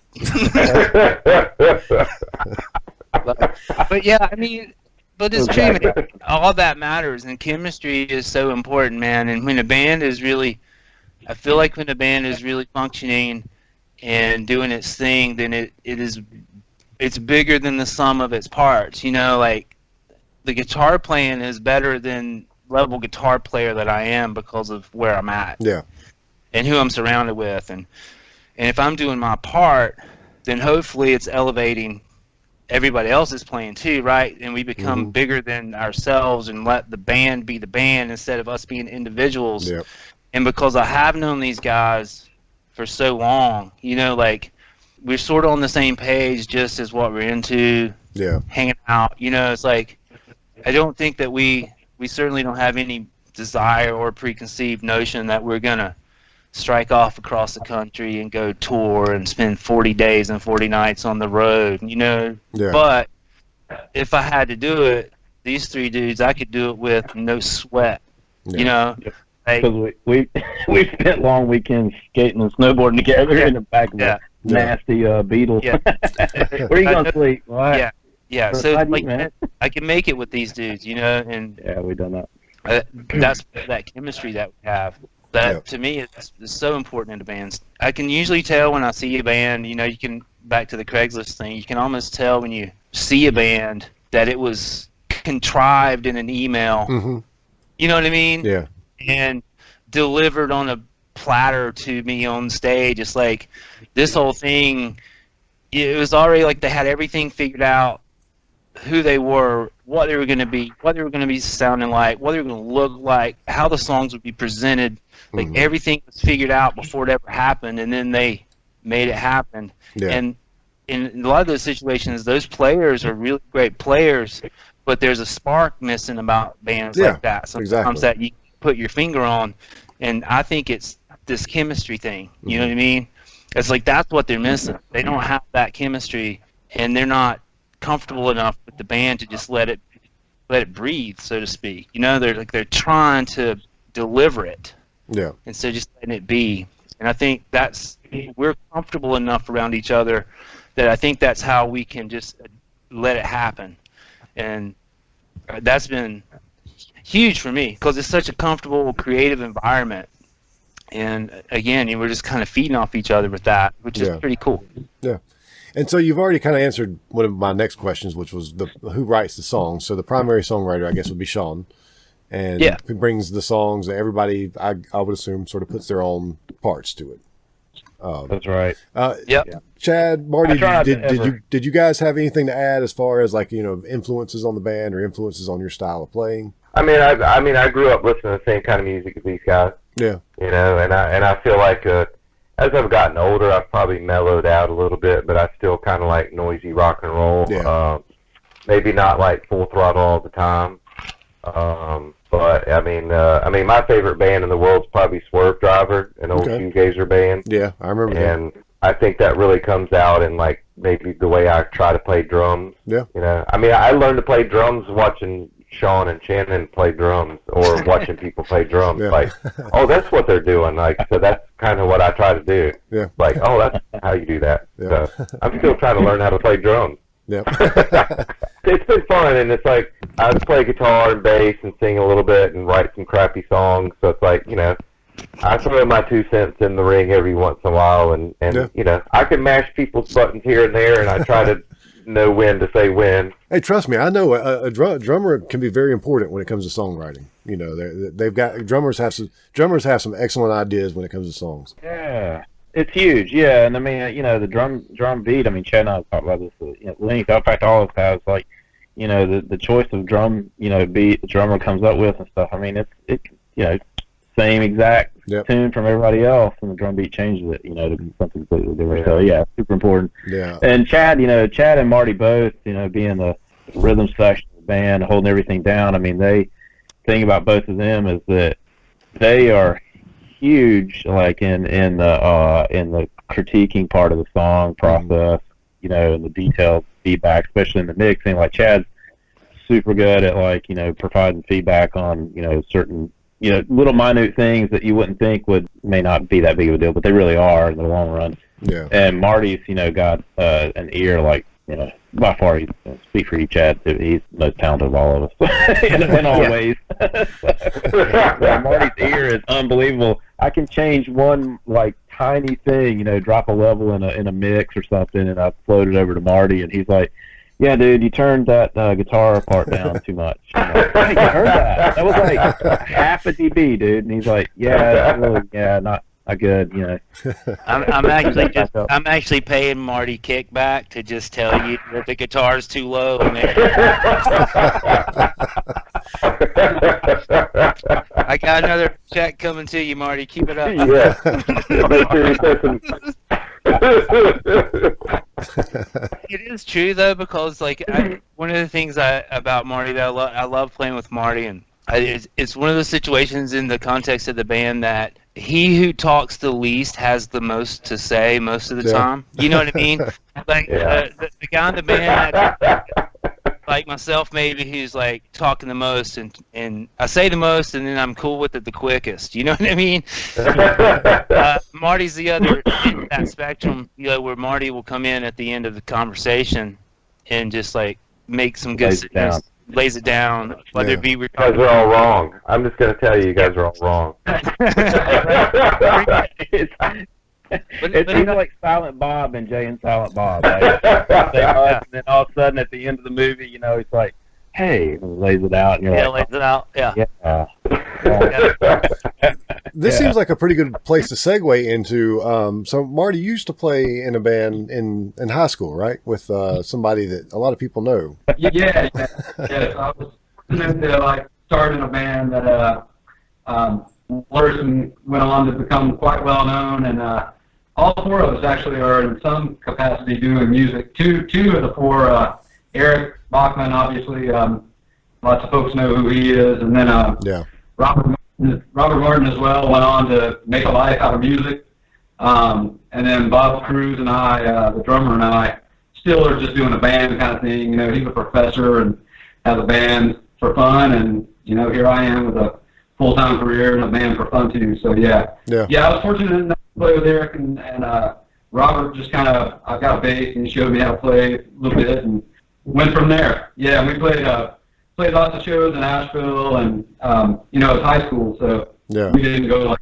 but yeah, I mean. But it's true, man. All that matters, and chemistry is so important, man. And when a band is really, I feel like when a band is really functioning and doing its thing, then it's bigger than the sum of its parts. You know, like the guitar playing is better than level guitar player that I am because of where I'm at. Yeah. And who I'm surrounded with, and if I'm doing my part, then hopefully it's elevating. Everybody else is playing too, right? And we become bigger than ourselves and let the band be the band instead of us being individuals. Yep. And because I have known these guys for so long, you know, like we're sort of on the same page just as what we're into, hanging out. You know, it's like I don't think that we certainly don't have any desire or preconceived notion that we're going to strike off across the country and go tour and spend 40 days and 40 nights on the road, you know. Yeah. But if I had to do it, these 3 dudes, I could do it with no sweat, you know. Because we spent long weekends skating and snowboarding together in the back of a nasty Beetle. Yeah. Where are you going to sleep? What? Yeah. So like, I can make it with these dudes, you know. And yeah, we done that. That's that chemistry that we have. That to me is so important in the bands. I can usually tell when I see a band, you know, you can, back to the Craigslist thing, you can almost tell when you see a band that it was contrived in an email. You know what I mean? Yeah. And delivered on a platter to me on stage. It's like this whole thing, it was already like they had everything figured out, who they were, what they were going to be, what they were going to be sounding like, what they were going to look like, how the songs would be presented. Like everything was figured out before it ever happened, and then they made it happen. Yeah. And in a lot of those situations, those players are really great players, but there's a spark missing about bands like that. Sometimes that you put your finger on, and I think it's this chemistry thing. You know what I mean? It's like that's what they're missing. They don't have that chemistry, and they're not comfortable enough with the band to just let it breathe, so to speak. You know, they're trying to deliver it. Yeah. Instead of just letting it be. And I think we're comfortable enough around each other that I think that's how we can just let it happen. And that's been huge for me because it's such a comfortable, creative environment. And again, we're just kind of feeding off each other with that, which is pretty cool. Yeah. And so you've already kind of answered one of my next questions, which was who writes the songs. So the primary songwriter, I guess, would be Sean. And he brings the songs that everybody, I would assume, sort of puts their own parts to it. That's right. Chad, Marty, did you guys have anything to add as far as like, you know, influences on the band or influences on your style of playing? I mean, I grew up listening to the same kind of music as these guys. Yeah. You know, and I feel like as I've gotten older, I've probably mellowed out a little bit, but I still kind of like noisy rock and roll. Yeah. Maybe not like full throttle all the time. But I mean, my favorite band in the world is probably Swerve Driver, an old shoegazer band. Yeah, I remember that. And I think that really comes out in like maybe the way I try to play drums. Yeah. You know, I mean, I learned to play drums watching Sean and Shannon play drums, or watching people play drums. Like, oh, that's what they're doing. Like, so that's kind of what I try to do. Yeah. Like, oh, that's how you do that. Yeah. So I'm still trying to learn how to play drums. Yeah. It's been fun, and it's like I play guitar and bass and sing a little bit and write some crappy songs. So it's like, you know, I throw my 2 cents in the ring every once in a while, and you know, I can mash people's buttons here and there, and I try to know when to say when. Hey, trust me, I know a drummer can be very important when it comes to songwriting. You know, they've got drummers have some excellent ideas when it comes to songs. Yeah. It's huge, yeah, and I mean, you know, the drum beat. I mean, Chad and I talked about this at length. In fact, all of us has like, you know, the choice of drum, you know, beat the drummer comes up with and stuff. I mean, it's you know, same exact tune from everybody else, and the drum beat changes it, you know, to something completely different. So yeah, super important. Yeah. And Chad and Marty both, you know, being the rhythm section of the band, holding everything down. I mean, the thing about both of them is that they are huge, like in the critiquing part of the song process, you know, and the detailed feedback, especially in the mixing. Like Chad's super good at, like, you know, providing feedback on, you know, certain, you know, little minute things that you wouldn't think may not be that big of a deal, but they really are in the long run. Yeah. And Marty's, you know, got an ear, like, you know, by far, speak for you, Chad, he's the most talented of all of us in all ways. Marty's ear is unbelievable. I can change one, like, tiny thing, you know, drop a level in a mix or something, and I float it over to Marty, and he's like, yeah, dude, you turned that guitar part down too much. I'm like, hey, you heard that? That was like half a dB, dude. And he's like, yeah, really, not good, you know. I'm actually paying Marty kickback to just tell you that the guitar's too low. I got another check coming to you, Marty. Keep it up. Yeah. Make sure you put some. It is true though, because like one of the things about Marty that I love playing with Marty, and it's one of those situations in the context of the band that he who talks the least has the most to say most of the time. You know what I mean? Like the guy in the band, like myself maybe, who's like talking the most, and I say the most, and then I'm cool with it the quickest. You know what I mean? Marty's the other end of that spectrum, you know, where Marty will come in at the end of the conversation and just like make some good suggestions. Lays it down, whether it be... You guys are all wrong. I'm just going to tell you guys are all wrong. It's kind of like Silent Bob and Jay and Silent Bob. Like, and then all of a sudden at the end of the movie, you know, it's like, hey, and he lays it out, and you're Yeah, like, lays it out. Yeah. yeah. This seems like a pretty good place to segue into. So Marty used to play in a band in high school, right? With somebody that a lot of people know. Yeah. I was like starting a band that Larson went on to become quite well known, and all four of us actually are in some capacity doing music. Two of the four, Eric Bachman, obviously, lots of folks know who he is, and then Robert Martin as well went on to make a life out of music, and then Bob Cruz and I, the drummer, and I still are just doing a band kind of thing. You know, he's a professor and has a band for fun, and you know, here I am with a full-time career and a band for fun too. So yeah. I was fortunate enough to play with Eric and Robert. Just kind of, I got a bass and he showed me how to play a little bit and went from there. Yeah, we played lots of shows in Asheville, and you know, it's high school, so we didn't go like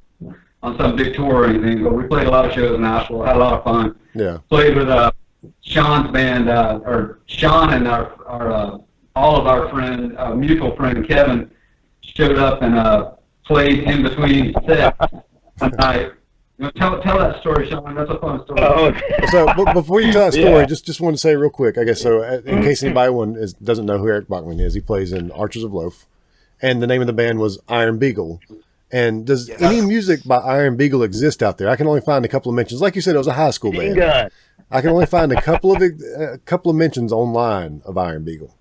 on some big tour or anything, but we played a lot of shows in Asheville. Had a lot of fun. Yeah, played with Sean's band, or Sean and our all of our friend, mutual friend Kevin, showed up and played in between sets one night. Tell that story, Sean. That's a fun story. So before you tell that story, just want to say real quick, I guess, so in case anybody doesn't know who Eric Bachman is, he plays in Archers of Loaf, and the name of the band was Iron Beagle. And does any music by Iron Beagle exist out there? I can only find a couple of mentions. Like you said, it was a high school band. I can only find a couple of mentions online of Iron Beagle,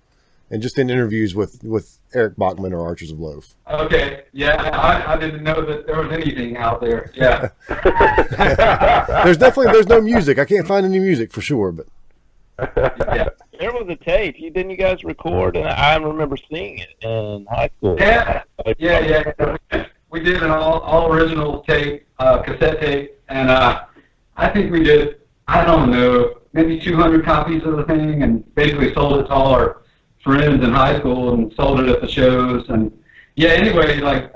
and just in interviews with Eric Bachman or Archers of Loaf. Okay, I didn't know that there was anything out there. Yeah. there's no music. I can't find any music for sure, but there was a tape. Didn't you guys record? And I remember seeing it in high school. Yeah. We did an all original tape, cassette tape, and I think we did, I don't know, maybe 200 copies of the thing, and basically sold it to all our friends in high school and sold it at the shows. And anyway, like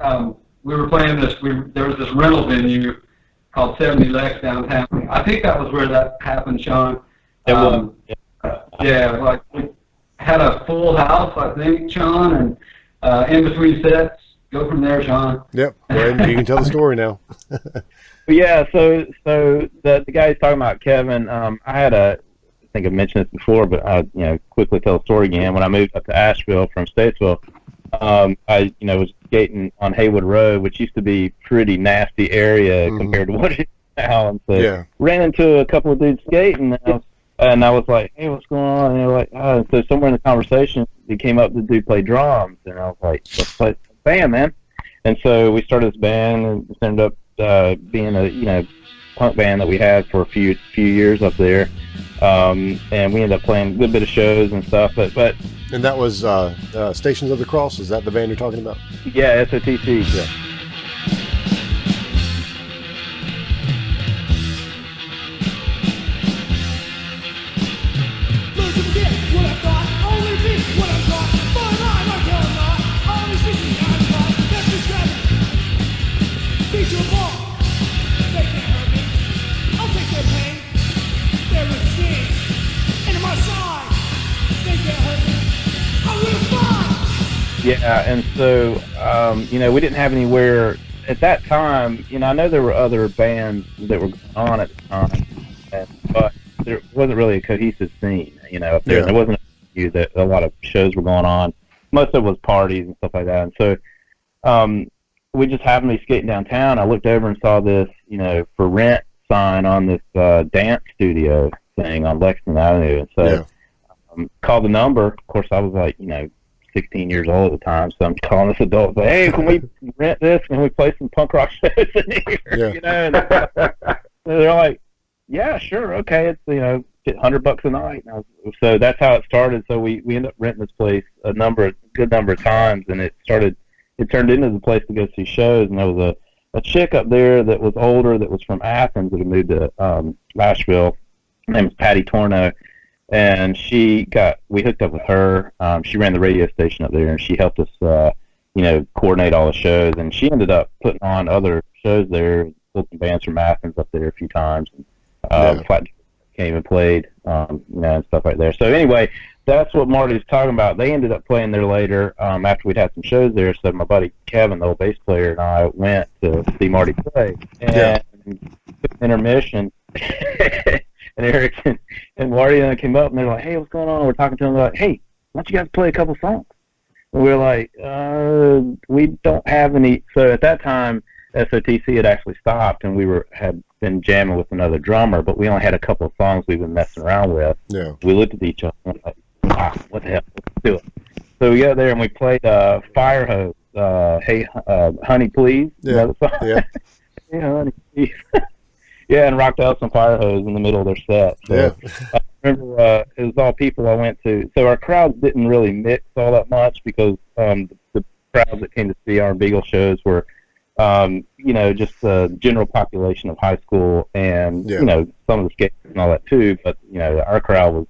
we were playing there was this rental venue called 70 Lex downtown. I think that was where that happened, Sean. Like we had a full house, I think, Sean, and in between sets. Go from there, Sean. Yep. Well, you can tell the story now. Yeah. So the guy he's talking about, Kevin. I think I've mentioned this before, but I quickly tell the story again. When I moved up to Asheville from Statesville, I was skating on Haywood Road, which used to be a pretty nasty area compared to what it is now. And so ran into a couple of dudes skating, and I was like, "Hey, what's going on?" And they were like, "Oh." And so somewhere in the conversation, he came up to play drums, and I was like, "Let's play band, man." And so we started this band, and it ended up being a punk band that we had for a few years up there. And we ended up playing a good bit of shows and stuff, but and that was Stations of the Cross. Is that the band you're talking about? Yeah, SOTC. Yeah. Yeah, and so, we didn't have anywhere at that time. I know there were other bands that were going on at the time, but there wasn't really a cohesive scene, up there. Yeah. There wasn't a lot of shows were going on. Most of it was parties and stuff like that. And so we just happened to be skating downtown. I looked over and saw this, for rent sign on this dance studio thing on Lexington Avenue. And so called the number. Of course, I was like, 16 years old at the time, so I'm calling this adult, like, "Hey, can we rent this? Can we play some punk rock shows in here?" And they're like, "Yeah, sure, okay." It's get $100 a night. So that's how it started. So we ended up renting this place a good number of times, and it turned into the place to go see shows. And there was a chick up there that was older, that was from Athens, that had moved to Nashville. Her name was Patty Torno. And we hooked up with her. She ran the radio station up there, and she helped us, coordinate all the shows. And she ended up putting on other shows there, pulled some bands from Athens up there a few times. And Flat came and played, and stuff right there. So anyway, that's what Marty's talking about. They ended up playing there later after we'd had some shows there. So my buddy Kevin, the old bass player, and I went to see Marty play. And intermission, and Eric and Marty and I came up, and they're like, "Hey, what's going on?" We're talking to them. They're like, "Hey, why don't you guys play a couple songs?" And we're like, "We don't have any." So at that time, SOTC had actually stopped, and had been jamming with another drummer, but we only had a couple of songs we've been messing around with. Yeah. We looked at each other and like, what the hell? Let's do it. So we got there and we played Fire Hose, Hey Honey Please. Yeah. Yeah. Hey Honey Please. Yeah, and rocked out some Fire Hose in the middle of their set. So, Yeah. I remember it was all people I went to. So our crowds didn't really mix all that much because the crowds that came to see our Beagle shows were just the general population of high school and, some of the skaters and all that too. But, our crowd was,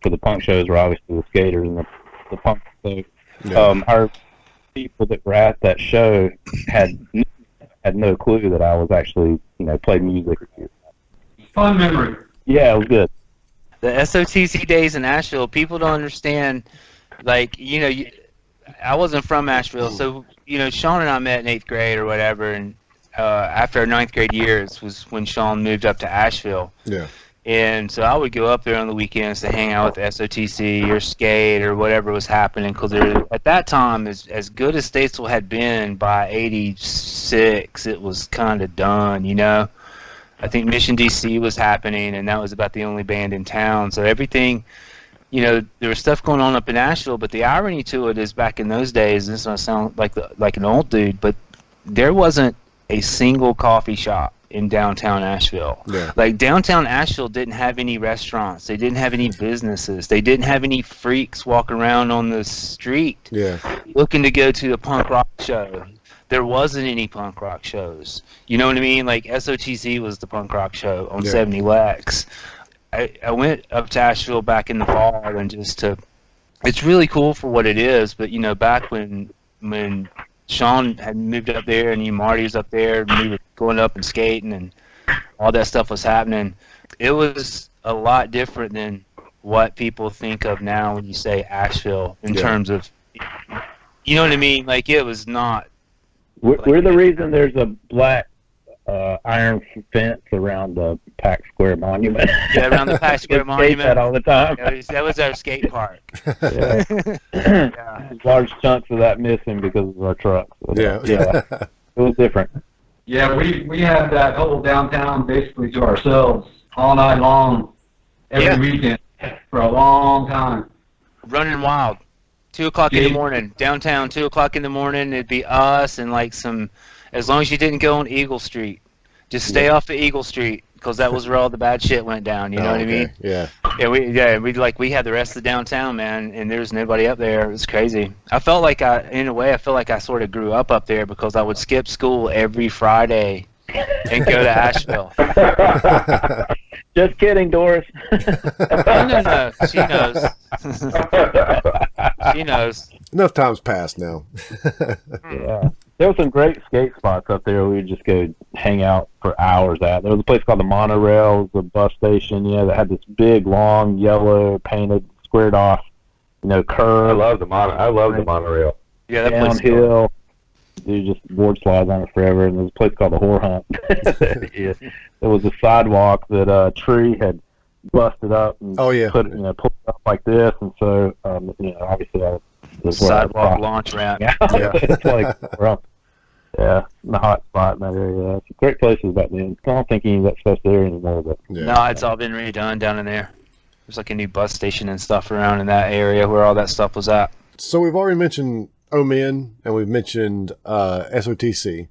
for the punk shows, were obviously the skaters and the punk. So our people that were at that show had no clue that I was actually, played music. Fun memory. Yeah, it was good. The SOTC days in Asheville, people don't understand, I wasn't from Asheville, so, Sean and I met in 8th grade or whatever, and after our 9th grade years was when Sean moved up to Asheville. Yeah. And so I would go up there on the weekends to hang out with SOTC or skate or whatever was happening, because at that time, as good as Statesville had been by 86, it was kind of done, I think Mission DC was happening, and that was about the only band in town. So everything, there was stuff going on up in Asheville, but the irony to it is back in those days, this is going to sound like an old dude, but there wasn't a single coffee shop in downtown Asheville. Yeah. Like, downtown Asheville didn't have any restaurants. They didn't have any businesses. They didn't have any freaks walking around on the street looking to go to a punk rock show. There wasn't any punk rock shows. You know what I mean? Like, SOTC was the punk rock show on 70 Lex. I went up to Asheville back in the fall and it's really cool for what it is, but, back when Sean had moved up there and Marty was up there and we were going up and skating and all that stuff was happening, it was a lot different than what people think of now when you say Asheville in terms of, you know what I mean? Like, it was not. We're the reason there's a black iron fence around the Pack Square Monument. Yeah, around the Pack Square Monument. That all the time. That was our skate park. Large chunks of that missing because of our trucks. But, it was different. Yeah, we had that whole downtown basically to ourselves all night long, every weekend for a long time. Running wild. 2 o'clock in the morning, downtown, 2 o'clock in the morning, it'd be us and as long as you didn't go on Eagle Street, just stay off of Eagle Street, because that was where all the bad shit went down, you know what I mean? Yeah. We had the rest of the downtown, man, and there was nobody up there. It was crazy. I felt like I sort of grew up there, because I would skip school every Friday and go to Asheville. Just kidding, Doris. No. She knows. She knows. Enough time's passed now. Yeah. There were some great skate spots up there we would just go hang out for hours at. There was a place called the Monorail, it was a bus station, that had this big, long, yellow, painted, squared off, curve. I love the monorail. Yeah, that place. Downhill. You just board slides on it forever. And there was a place called the Whore Hunt. There was a sidewalk that a tree had busted up and pulled it up like this, and so obviously that was sidewalk launch ramp. It's like the hot spot in that area. It's great places back then. I don't think any of that stuff's there anymore, but no, it's all been redone down in there. There's like a new bus station and stuff around in that area where all that stuff was at. So we've already mentioned Omen and we've mentioned SOTC.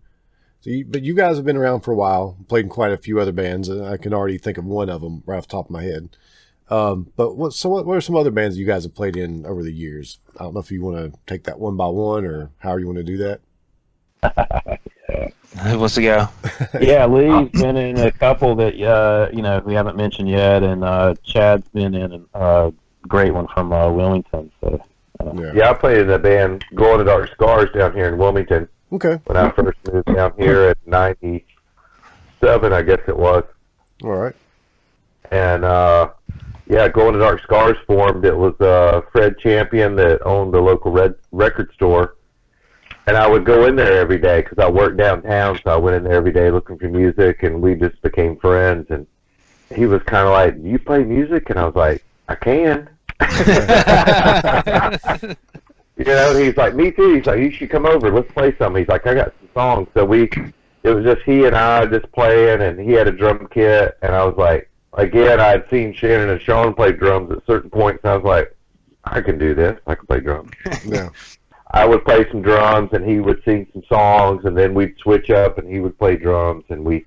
But you guys have been around for a while, played in quite a few other bands, and I can already think of one of them right off the top of my head. But what are some other bands you guys have played in over the years? I don't know if you want to take that one by one or how you want to do that. Who wants to go? Yeah, Lee's been in a couple that we haven't mentioned yet, and Chad's been in a great one from Wilmington. So I played in a band, Glow in the Dark Scars, down here in Wilmington. Okay. When I first moved down here at 97, I guess it was. All right. And Yeah, Glow in the Dark Scars formed. It was Fred Champion that owned the local record store. And I would go in there every day because I worked downtown, so I went in there every day looking for music, and we just became friends. And he was kind of like, "You play music?" And I was like, "I can." You know, he's like, "Me too." He's like, "You should come over. Let's play some." He's like, "I got some songs." So it was just he and I just playing, and he had a drum kit, and I was like, again, I had seen Shannon and Sean play drums at certain points, and I was like, I can do this. I can play drums. Yeah. I would play some drums, and he would sing some songs, and then we'd switch up, and he would play drums, and it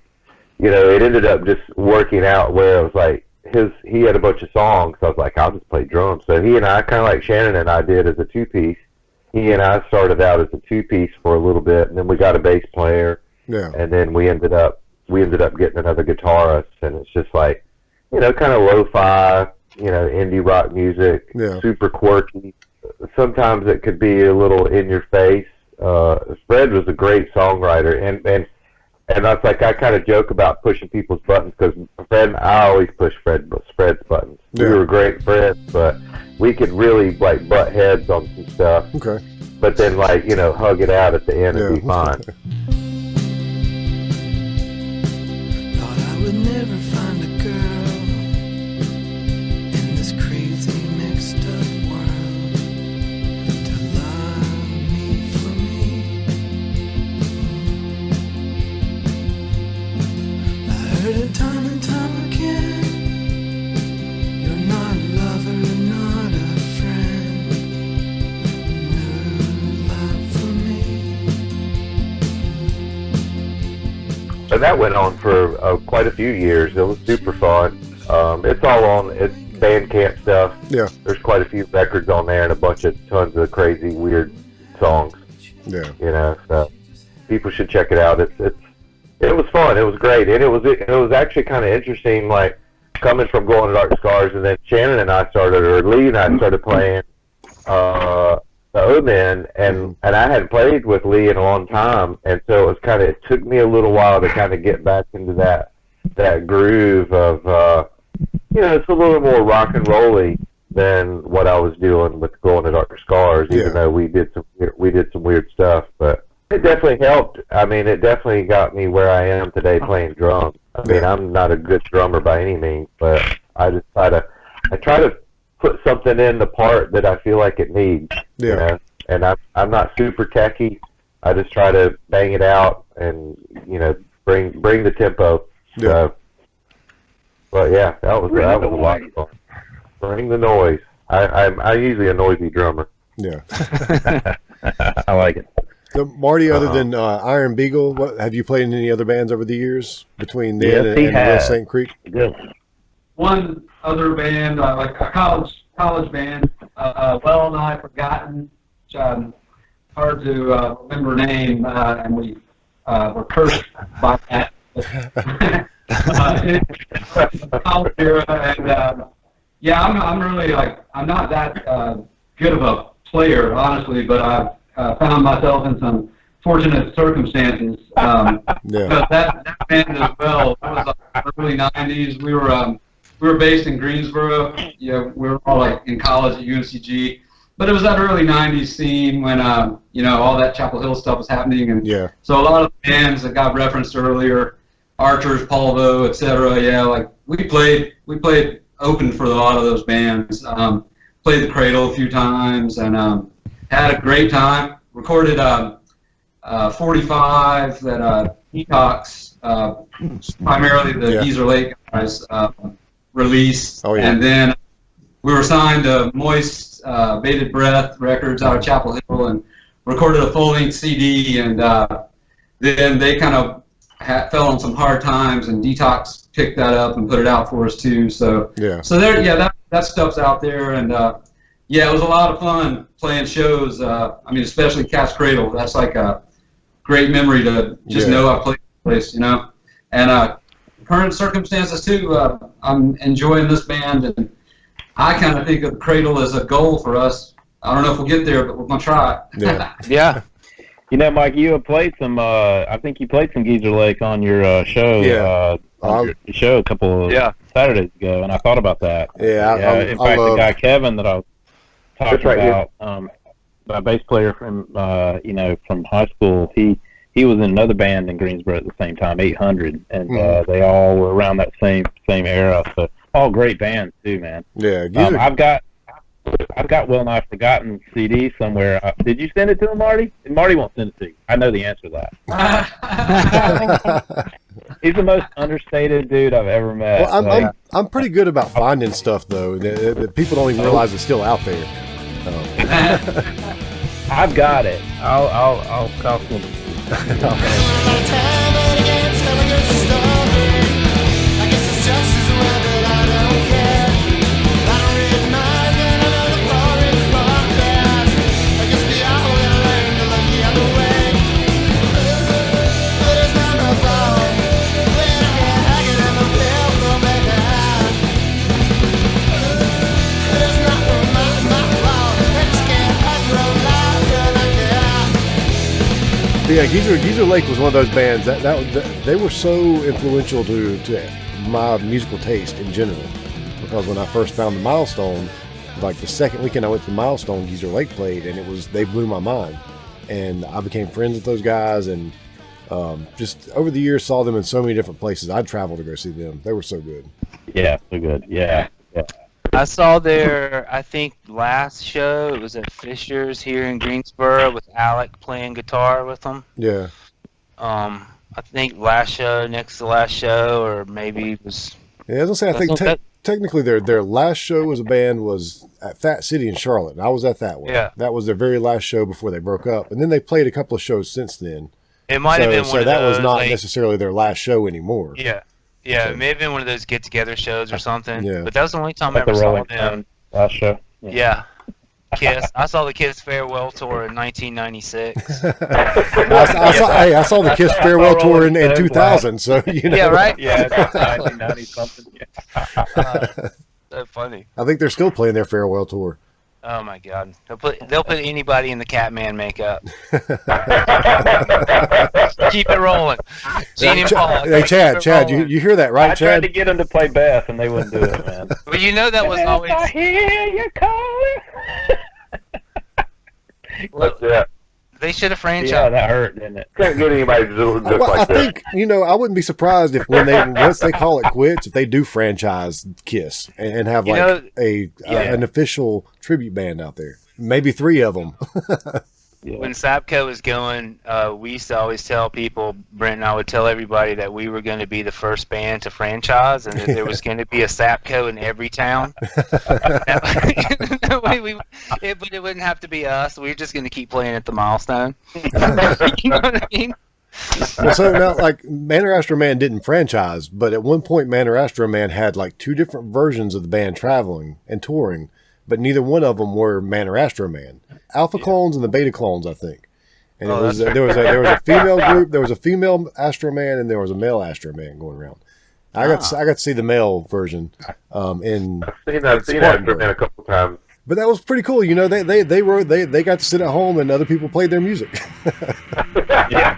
ended up just working out where it was like, he had a bunch of songs, so I was like, I'll just play drums. So he and I, kind of like Shannon and I did as a two-piece, he and I started out as a two-piece for a little bit, and then we got a bass player, and then we ended up getting another guitarist, and it's just like, kind of lo-fi, indie rock music, super quirky. Sometimes it could be a little in your face. Fred was a great songwriter, and that's like, I kind of joke about pushing people's buttons, because I always push Fred's buttons. We were great friends, but we could really like butt heads on some stuff. Okay. But then hug it out at the end and be fine. Thought I would never find a girl in this crazy mixed up world to love me for me. I heard it time and time again. You're not a lover, not a friend. No love for me. And that went on for quite a few years. It was super fun. It's Bandcamp stuff. Yeah. There's quite a few records on there and tons of crazy, weird songs. Yeah. So people should check it out. It was fun. It was great, and it was actually kind of interesting. Like coming from Glow in the Dark Scars, and then Shannon and I Lee and I started playing the O-Men, and I hadn't played with Lee in a long time, and so it took me a little while to kind of get back into that groove of it's a little more rock and rolly than what I was doing with Glow in the Dark Scars, even though we did some weird stuff, but it definitely helped. I mean, it definitely got me where I am today playing drums. I mean, I'm not a good drummer by any means, but I just try to put something in the part that I feel like it needs. Yeah. And I'm not super techy. I just try to bang it out and bring the tempo. Yeah. So, but yeah, that was a lot of fun. Bring the noise. I'm usually a noisy drummer. Yeah. I like it. So, Marty, other than Iron Beagle, what have you played in any other bands over the years between then and Real St. Creek? Good. One other band, like a college band, Well Nigh Forgotten, which hard to remember name, and we were cursed by that. College era, and I'm really I'm not that good of a player, honestly, but I've found myself in some fortunate circumstances. That band as well. It was early '90s. We were based in Greensboro. We were all in college at UNCG. But it was that early '90s scene when all that Chapel Hill stuff was happening, and so a lot of the bands that got referenced earlier, Archers, Polvo, etc. We played open for a lot of those bands. Played the Cradle a few times, and had a great time. Recorded 45 that Detox, primarily the Geezer Lake guys, released, and then we were signed to Moist Bated Breath Records out of Chapel Hill and recorded a full-length CD, and then they kind of fell on some hard times, and Detox picked that up and put it out for us too. So that stuff's out there, and it was a lot of fun playing shows. Especially Cat's Cradle. That's like a great memory to just know I played the place, And current circumstances too. I'm enjoying this band, and I kind of think of the Cradle as a goal for us. I don't know if we'll get there, but we're gonna try. Yeah. You know, Mike, you have played some. I think you played some Geezer Lake on your show. Yeah. On your show a couple of Saturdays ago, and I thought about that. Yeah. In fact, the guy Kevin that I was talking right about, my bass player from from high school, he was in another band in Greensboro at the same time, 800, and they all were around that same era. So all great bands too, man. Yeah. I've got Well Nigh Forgotten CD somewhere. Did you send it to him, Marty? And Marty won't send it to you. I know the answer to that. He's the most understated dude I've ever met. Well, I'm pretty good about finding stuff though that people don't even realize is still out there. I've got it. I'll call him. Yeah, Geezer Lake was one of those bands that they were so influential to my musical taste in general. Because when I first found the Milestone, like the second weekend I went to the Milestone, Geezer Lake played, and they blew my mind. And I became friends with those guys, and just over the years saw them in so many different places. I'd travel to go see them. They were so good. Yeah, so good. Yeah. I saw their, I think, last show. It was at Fisher's here in Greensboro with Alec playing guitar with them. Yeah. I think next to last show, or maybe it was. Yeah, I was gonna say, I think technically their last show as a band was at Fat City in Charlotte, and I was at that one. Yeah. That was their very last show before they broke up, and then they played a couple of shows since then. It might have been one so of that those, was not necessarily their last show anymore. Yeah. Yeah, it may have been one of those get-together shows or something. Yeah. But that was the only time I ever saw them. Last show. Yeah. Kiss. I saw the Kiss farewell tour in 1996. I saw the Kiss farewell tour in 2000. So you know. Yeah, right. Yeah, 1990 something. Yeah. So funny. I think they're still playing their farewell tour. Oh my God! They'll put anybody in the Catman makeup. Keep it rolling. Gene and Paul. Hey, Chad, you hear that, right, I Chad? tried to get them to play Beth, and they wouldn't do it, man. Well, you know that was always. I hear you calling. That's it. They should have franchised. Yeah, that hurt, didn't it? Can't get anybody to do just Well, like I that. think I wouldn't be surprised if once they call it quits, if they do franchise Kiss and have an official tribute band out there, maybe 3 of them. When SAPCo was going, we used to always tell people, Brent and I would tell everybody that we were going to be the first band to franchise, and that there was going to be a SAPCo in every town. But it wouldn't have to be us. We were just going to keep playing at the Milestone. You know what I mean? Well, so now, like, Man or Astro Man didn't franchise, but at one point, Man or Astro Man had like 2 different versions of the band traveling and touring, but neither one of them were Man or Astro Man. Alpha Clones and the Beta Clones, I think. And there was a female group, there was a female Astro Man, and there was a male Astro Man going around. I got to see the male version I've seen Astro Man a couple times. But that was pretty cool. You know, they got to sit at home and other people played their music. Yeah.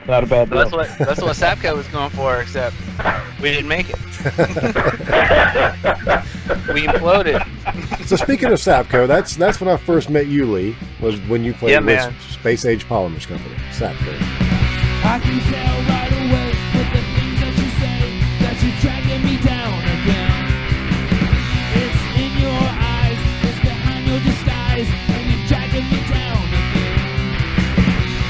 Not a bad deal. That's what SAPCo was going for, except we didn't make it. We imploded. So speaking of SAPCo, that's when I first met you, Lee, was when you played with Space Age Polymers Company, SAPCo. I can tell right away with the things that you say that you're dragging me down again. It's in your eyes, it's behind your disguise, and you're dragging me down again.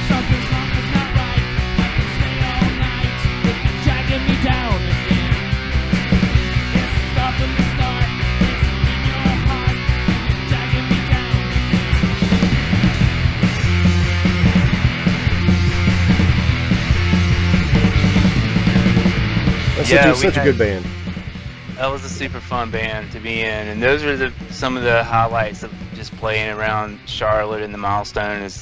Something's wrong, it's not right. I can stay all night if you're dragging me down again. It's start from the start, it's in your heart, and you're dragging me down That's such a good band. That was a super fun band to be in, and those were some of the highlights of just playing around Charlotte and the Milestone. It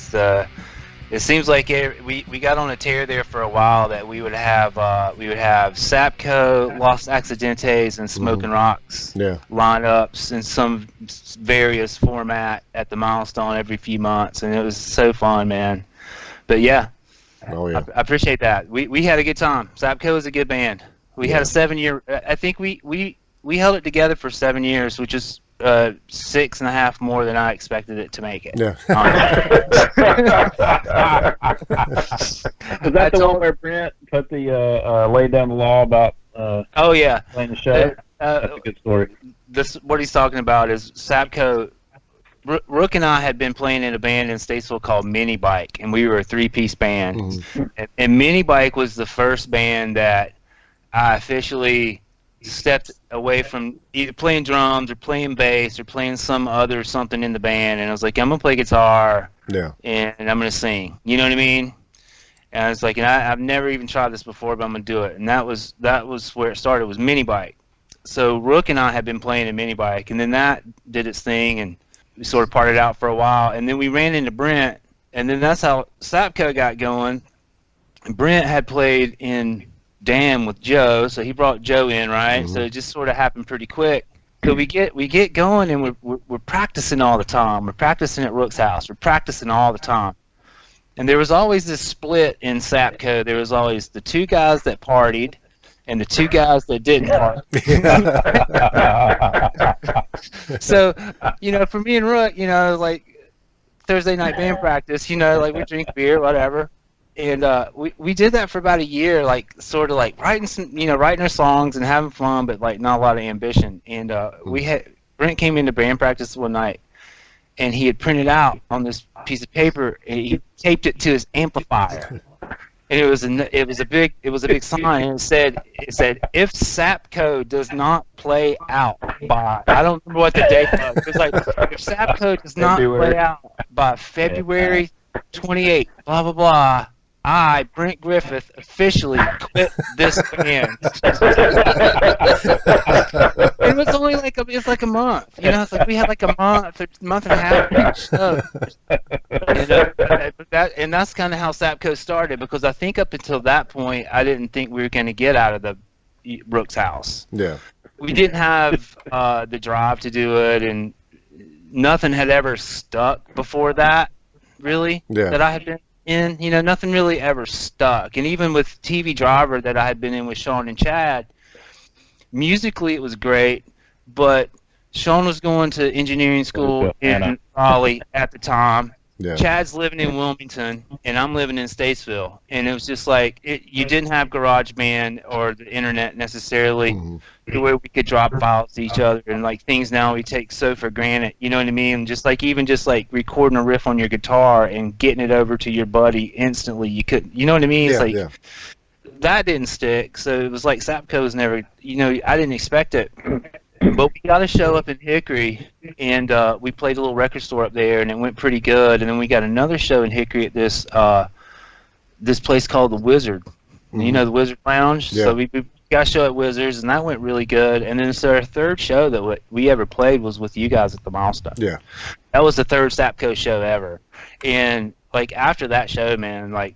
seems like we got on a tear there for a while that we would have SAPCo, Los Accidentes, and Smoking Rocks lineups in some various format at the Milestone every few months, and it was so fun, man. But yeah, Oh yeah. I appreciate that. We had a good time. SAPCo is a good band. We had a 7-year. I think we held it together for 7 years, which is 6.5 more than I expected it to make it. Yeah. Was that the one where Brent put the laid down the law about oh yeah, playing the show? That's a good story. This what he's talking about is SAPCo. Rook and I had been playing in a band in Statesville called Mini Bike, and we were a 3-piece band. Mm-hmm. And Mini Bike was the first band that I officially stepped away from either playing drums or playing bass or playing some other something in the band, and I was like, I'm gonna play guitar, and I'm gonna sing. You know what I mean? And I was like, and I've never even tried this before, but I'm gonna do it. And that was where it started. Was Mini Bike. So Rook and I had been playing in Mini Bike, and then that did its thing, and we sort of parted out for a while, and then we ran into Brent, and then that's how SAPCo got going. Brent had played in Damn with Joe, so he brought Joe in, right? So it just sort of happened pretty quick. So we get going, and we're practicing all the time. We're practicing at Rook's house. We're practicing all the time. And there was always this split in SAPCo. There was always the 2 guys that partied and the 2 guys that didn't party. So, for me and Rook, like Thursday night band practice, like we drink beer, whatever. And we did that for about a year, like sort of like writing our songs and having fun, but like not a lot of ambition. And Brent came into band practice one night, and he had printed out on this piece of paper, and he taped it to his amplifier. And it was a big sign, and it said if SAPCo does not play out by, I don't remember what the date was. It was like, if SAPCo does not play out by February 28th, blah blah blah, I, Brent Griffith, officially quit this band. It was only like a month, It's like we had like a month and a half. And that's kind of how SAPCo started, because I think up until that point, I didn't think we were going to get out of the Rook's house. Yeah. We didn't have the drive to do it, and nothing had ever stuck before that, really, that I had been in. Nothing really ever stuck. And even with TV Driver that I had been in with Sean and Chad, musically it was great, but Sean was going to engineering school in Raleigh at the time. Yeah. Chad's living in Wilmington, and I'm living in Statesville. And it was just like, you didn't have GarageBand or the internet necessarily to where we could drop files to each other, and like things now we take so for granted. You know what I mean? Just like recording a riff on your guitar and getting it over to your buddy instantly, you couldn't. You know what I mean? That didn't stick. So it was like SAPCo was never. I didn't expect it. But we got a show up in Hickory, and we played a little record store up there, and it went pretty good. And then we got another show in Hickory at this place called the Wizard. The Wizard Lounge. Yeah. So we got a show at Wizards, and that went really good. And then so our third show that we ever played was with you guys at the Milestone. Yeah. That was the third SAPCo show ever. And like after that show, man, like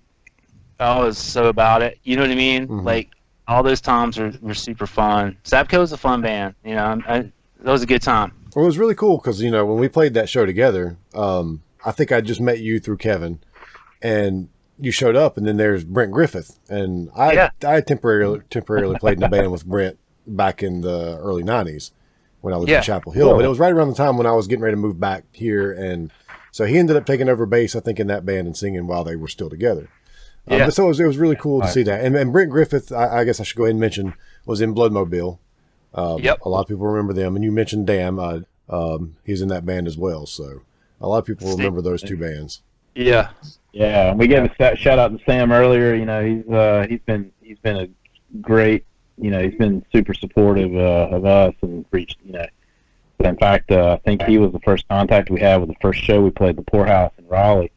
I was so about it. You know what I mean? Like, all those times were super fun. SAPCo is a fun band. That was a good time. Well, it was really cool because, when we played that show together, I think I just met you through Kevin, and you showed up, and then there's Brent Griffith. And I temporarily played in a band with Brent back in the early 90s when I lived in Chapel Hill. But it was right around the time when I was getting ready to move back here. And so he ended up taking over bass, I think, in that band and singing while they were still together. But so it was really cool to see that. And Brent Griffith, I guess I should go ahead and mention, was in Bloodmobile. A lot of people remember them. And you mentioned Damn. He's in that band as well. So a lot of people remember those 2 bands. Yeah. Yeah. We gave a shout out to Sam earlier. He's been a great, he's been super supportive of us and reached, in fact, I think he was the first contact we had with the first show we played, the Poorhouse in Raleigh.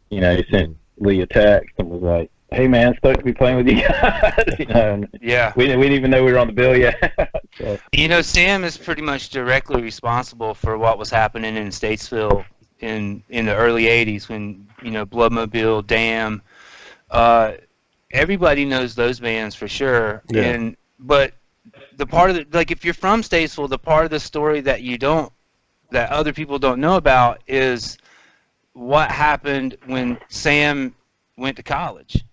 He sent Lee a text and was like, "Hey man, stoked to be playing with you guys." Yeah. We didn't even know we were on the bill yet. So. Sam is pretty much directly responsible for what was happening in Statesville in the early '80s when Bloodmobile, Damn, everybody knows those bands for sure. Yeah. But the part of if you're from Statesville, the part of the story that that other people don't know about is what happened when Sam went to college.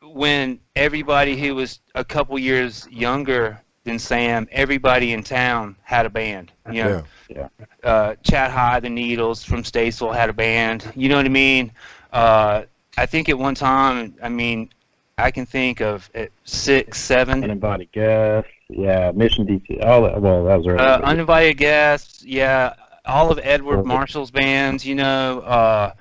When everybody who was a couple years younger than Sam, everybody in town had a band. You know, Chat High, the Needles from Statesville had a band. You know what I mean? I think at one time, I mean, I can think of 6, 7. Uninvited Guests, Mission DC, all that. Well, that was early. Uninvited Guests, all of Edward Marshall's bands. You know,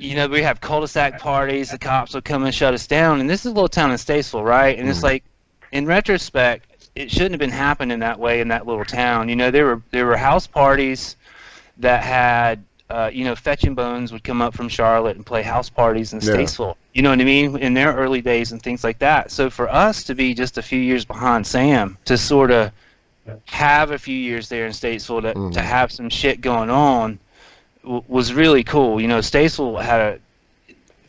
we have cul-de-sac parties. The cops would come and shut us down. And this is a little town in Statesville, right? And it's like, in retrospect, it shouldn't have been happening that way in that little town. You know, there were house parties that had. Fetch and Bones would come up from Charlotte and play house parties in Statesville. You know what I mean? In their early days and things like that. So for us to be just a few years behind Sam, to sort of have a few years there in Statesville to have some shit going on was really cool. You know, Statesville had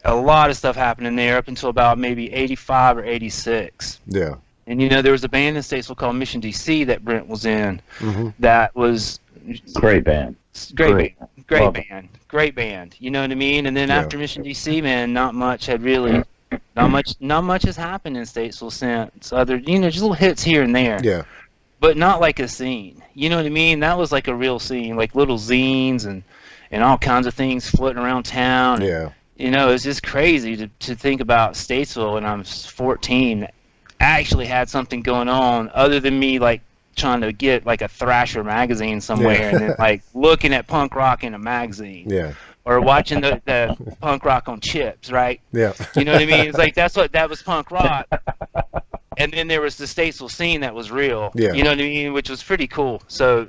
a lot of stuff happening there up until about maybe 85 or 86. Yeah. And, there was a band in Statesville called Mission DC that Brent was in that was... Great band. Great band. You know what I mean? And then after Mission DC, man, not much has happened in Statesville since. Other, just little hits here and there. Yeah. But not like a scene. You know what I mean? That was like a real scene, like little zines and all kinds of things floating around town. Yeah. It's just crazy to think about Statesville when I'm 14. Actually had something going on other than me, like, trying to get like a Thrasher magazine somewhere and then like looking at punk rock in a magazine or watching the punk rock on Chips, right? You know what I mean? It's like that was punk rock, and then there was the Statesville scene that was real. You know what I mean? Which was pretty cool. So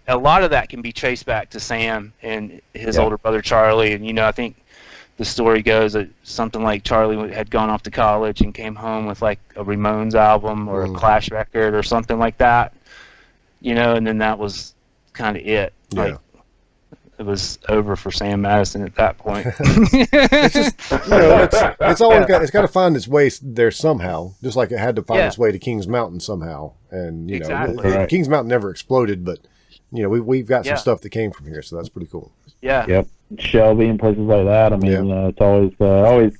a lot of that can be traced back to Sam and his older brother Charlie. And I think the story goes that something like Charlie had gone off to college and came home with like a Ramones album or a Clash record or something like that. And then that was kind of it. Like, it was over for Sam Madison at that point. It's just, it's always got to find its way there somehow, just like it had to find its way to Kings Mountain somehow. And, Kings Mountain never exploded, but, we've got some stuff that came from here, so that's pretty cool. Yep. Shelby and places like that. I mean, it's always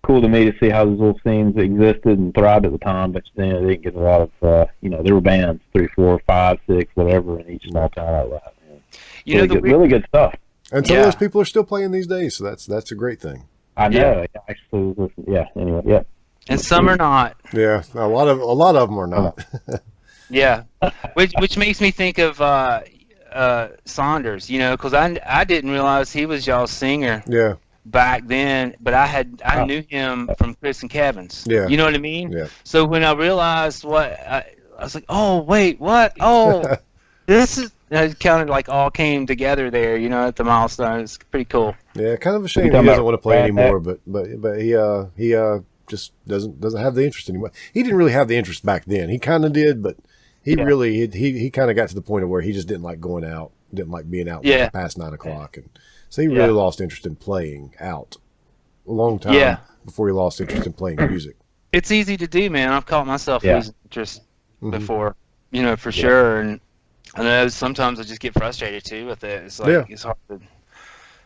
cool to me to see how those little scenes existed and thrived at the time, but then they didn't get a lot of, there were bands, 3, 4, 5, 6, whatever, in each small town like that. Really good stuff. And some of those people are still playing these days, so that's a great thing. I know. Actually, anyway. And some are not. Yeah, a lot of them are not. Which makes me think of Saunders, because I didn't realize he was y'all's singer. Yeah. Back then, but I knew him from Chris and Kevin's. Yeah. You know what I mean? Yeah. So when I realized I was like, oh wait, what? Oh, this is. It kind of like all came together there, at the milestone. It's pretty cool. Yeah, kind of a shame he doesn't want to play anymore, but he just doesn't have the interest anymore. He didn't really have the interest back then. He kind of did, but he really he kind of got to the point of where he just didn't like going out, didn't like being out past 9 o'clock, and so he really lost interest in playing out a long time before he lost interest in playing music. It's easy to do, man. I've caught myself losing interest before, for sure, and I know sometimes I just get frustrated too with it. It's like it's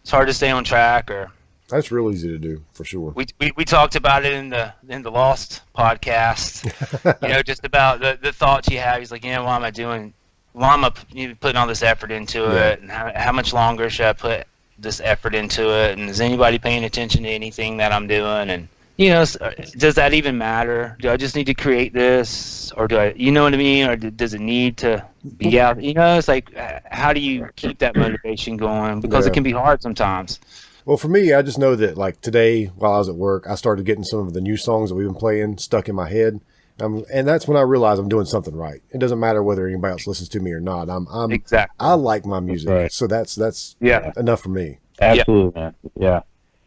hard to stay on track. Or that's real easy to do for sure. We talked about it in the Lost podcast. Just about the thoughts you have. He's like, why am I doing? Why am I putting all this effort into it? And how much longer should I put this effort into it? And is anybody paying attention to anything that I'm doing? And does that even matter? Do I just need to create this, or do I, what I mean, or does it need to be out? It's like, how do you keep that motivation going? Because it can be hard sometimes. Well, for me, I just know that like today, while I was at work, I started getting some of the new songs that we've been playing stuck in my head, and that's when I realized I'm doing something right. It doesn't matter whether anybody else listens to me or not. I like my music, so that's enough for me. Absolutely, man. Yeah.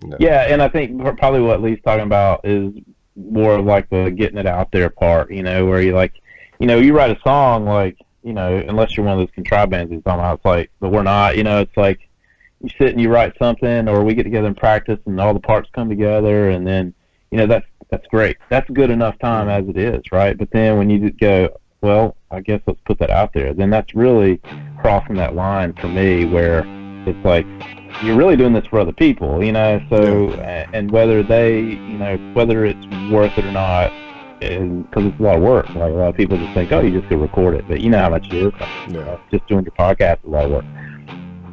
No. Yeah, and I think probably what Lee's talking about is more of like the getting it out there part, where you like, you write a song like, unless you're one of those contrived bands he's talking about, it's like, but we're not, it's like you sit and you write something, or we get together and practice and all the parts come together, and then, that's great. That's good enough time as it is, right? But then when you go, well, I guess let's put that out there, then that's really crossing that line for me where, it's like you're really doing this for other people, you know. So and whether they, you know, whether it's worth it or not, because it's a lot of work. Like a lot of people just think, oh, you just go record it, but you know how much it is. Just doing your podcast is a lot of work.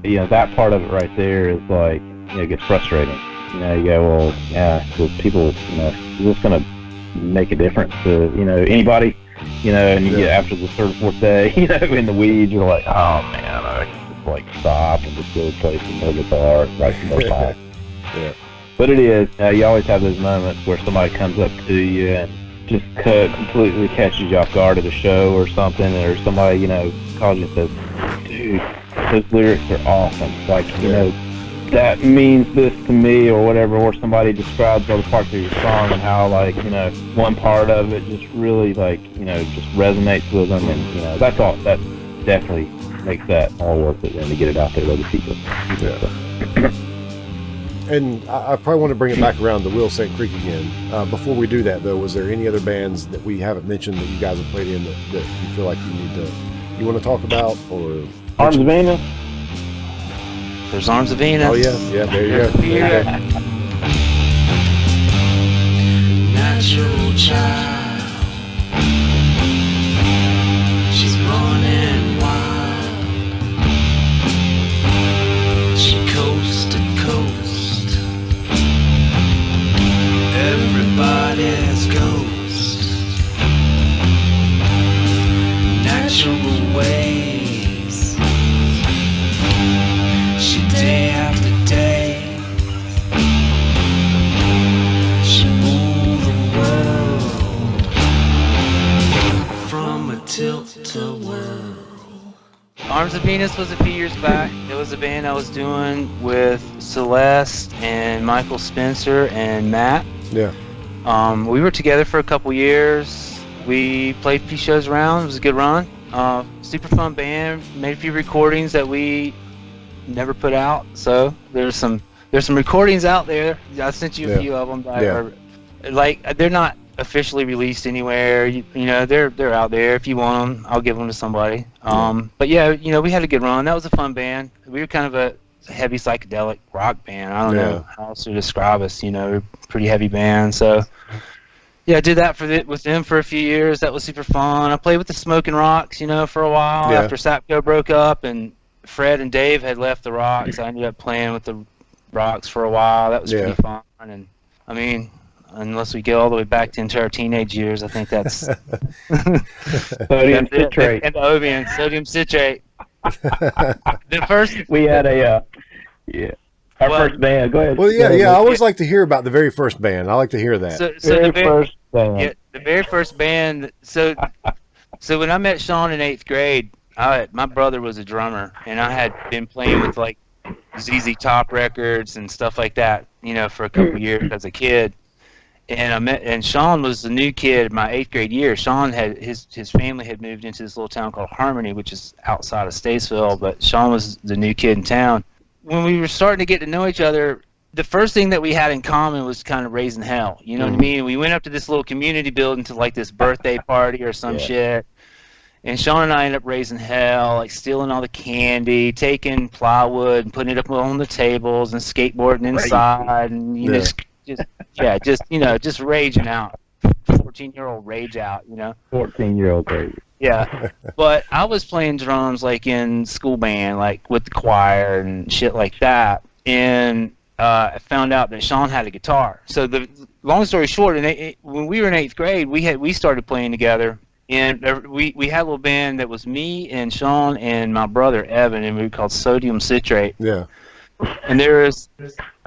You know, that part of it right there is like, you know, it gets frustrating. You know, you go, well, yeah, so people, you know, is this going to make a difference to, you know, anybody? You know, and you get after the third or fourth day, you know, in the weeds, you're like, oh man, I can just like stop and just go play some more guitar and write some more songs. But it is, you always have those moments where somebody comes up to you and just completely catches you off guard at a show or something, or somebody, you know, calls you and says, dude, those lyrics are awesome. Like, you know, that means this to me, or whatever, or somebody describes other parts of your song and how, like, you know, one part of it just really, like, you know, just resonates with them, and, you know, that's all, that definitely makes that all worth it, and to get it out there to other people. And I probably want to bring it back around to Will St. Creek again. Before we do that, though, was there any other bands that we haven't mentioned that you guys have played in that you feel like you want to talk about, or Arms of Venus? There's Arms of Venus. Oh yeah, there you go. Yeah. Natural child, she's running wild. She coast to coast, everybody's ghost. Natural ways, she day after day, she moved the world from a tilt to whirl. Arms of Venus was a few years back. It was a band I was doing with Celeste and Michael Spencer and Matt. Yeah. We were together for a couple years. We played a few shows around. It was a good run. Super fun band. Made a few recordings that we never put out. So there's some recordings out there. I sent you a few of them. Like, they're not officially released anywhere. You know, they're out there. If you want them, I'll give them to somebody. But yeah, you know, we had a good run. That was a fun band. We were kind of a heavy psychedelic rock band. I don't know how else to describe us. You know, we're a pretty heavy band. So yeah, I did that with them for a few years. That was super fun. I played with the Smoking Rocks, you know, for a while after SAPCo broke up, and Fred and Dave had left the Rocks. I ended up playing with the Rocks for a while. That was pretty fun. And I mean, unless we go all the way back into our teenage years, I think that's sodium citrate. And Obion, sodium citrate. The first we had our first band. Go ahead. Well, I always like to hear about the very first band. I like to hear that. So the first band. Yeah, the very first band. So when I met Sean in 8th grade, my brother was a drummer, and I had been playing with like ZZ Top records and stuff like that, you know, for a couple years as a kid. And Sean was the new kid my 8th grade year. Sean had his family had moved into this little town called Harmony, which is outside of Statesville, but Sean was the new kid in town. When we were starting to get to know each other, the first thing that we had in common was kind of raising hell. You know what I mean? We went up to this little community building to like this birthday party or some shit. And Sean and I ended up raising hell, like stealing all the candy, taking plywood and putting it up on the tables and skateboarding inside, and you know, just raging out, 14-year-old rage out, you know. 14-year-old rage. Yeah, but I was playing drums like in school band, like with the choir and shit like that, and I found out that Sean had a guitar. So the long story short, when we were in 8th grade, we started playing together. And we had a little band that was me and Sean and my brother Evan, and we were called Sodium Citrate. Yeah. And there is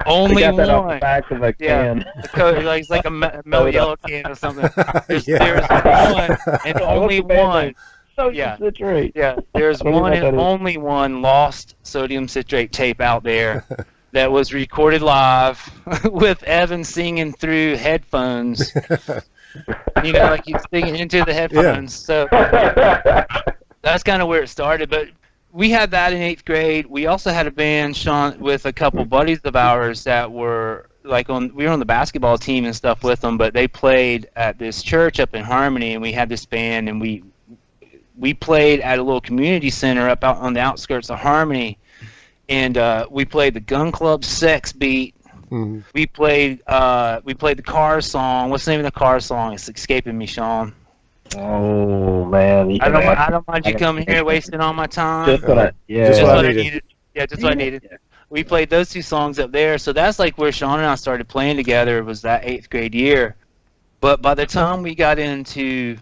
only one. Got that one. off the back of a can. Like it's like a mellow yellow can or something. There's one and only one. Sodium Citrate. Yeah. There's one and only one lost Sodium Citrate tape out there that was recorded live with Evan singing through headphones. You know, like you singing into the headphones. So that's kind of where it started. But we had that in 8th grade. We also had a band, Sean, with a couple buddies of ours that were like we were on the basketball team and stuff with them, but they played at this church up in Harmony, and we had this band, and we played at a little community center up out on the outskirts of Harmony. and we played the Gun Club Sex Beat. Mm-hmm. We played the Cars song. What's the name of the Cars song? It's escaping me, Sean. Oh man, I don't mind you coming here wasting all my time. Just what I needed. Yeah, just what I needed. We played those 2 songs up there, so that's like where Sean and I started playing together. It was that 8th grade year. But by the time we got into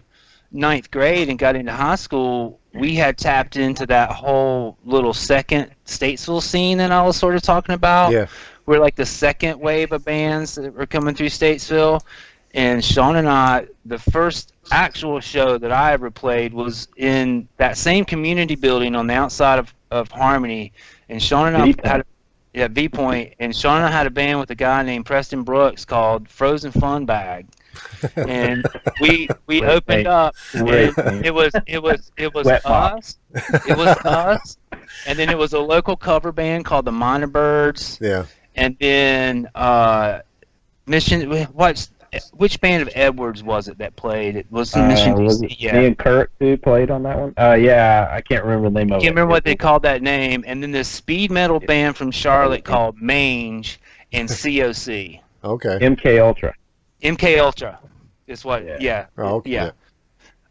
9th grade and got into high school, we had tapped into that whole little second Statesville scene that I was sort of talking about. Yeah. We're like the second wave of bands that were coming through Statesville. And Sean and I, the first actual show that I ever played was in that same community building on the outside of Harmony. And Sean and I had V-Point. And Sean and I had a band with a guy named Preston Brooks called Frozen Fun Bag. And we opened up, and it was us. It was us, and then it was a local cover band called the Minor Birds. Yeah. And then which band of Edwards was it that played? It was the Mission DC. Yeah. Me and Kurt who played on that one. Yeah, I can't remember the name of it. Can't remember what they called that name. And then this speed metal band from Charlotte called Mange and COC. Okay. MK Ultra. MK Ultra is what, yeah. Oh, okay.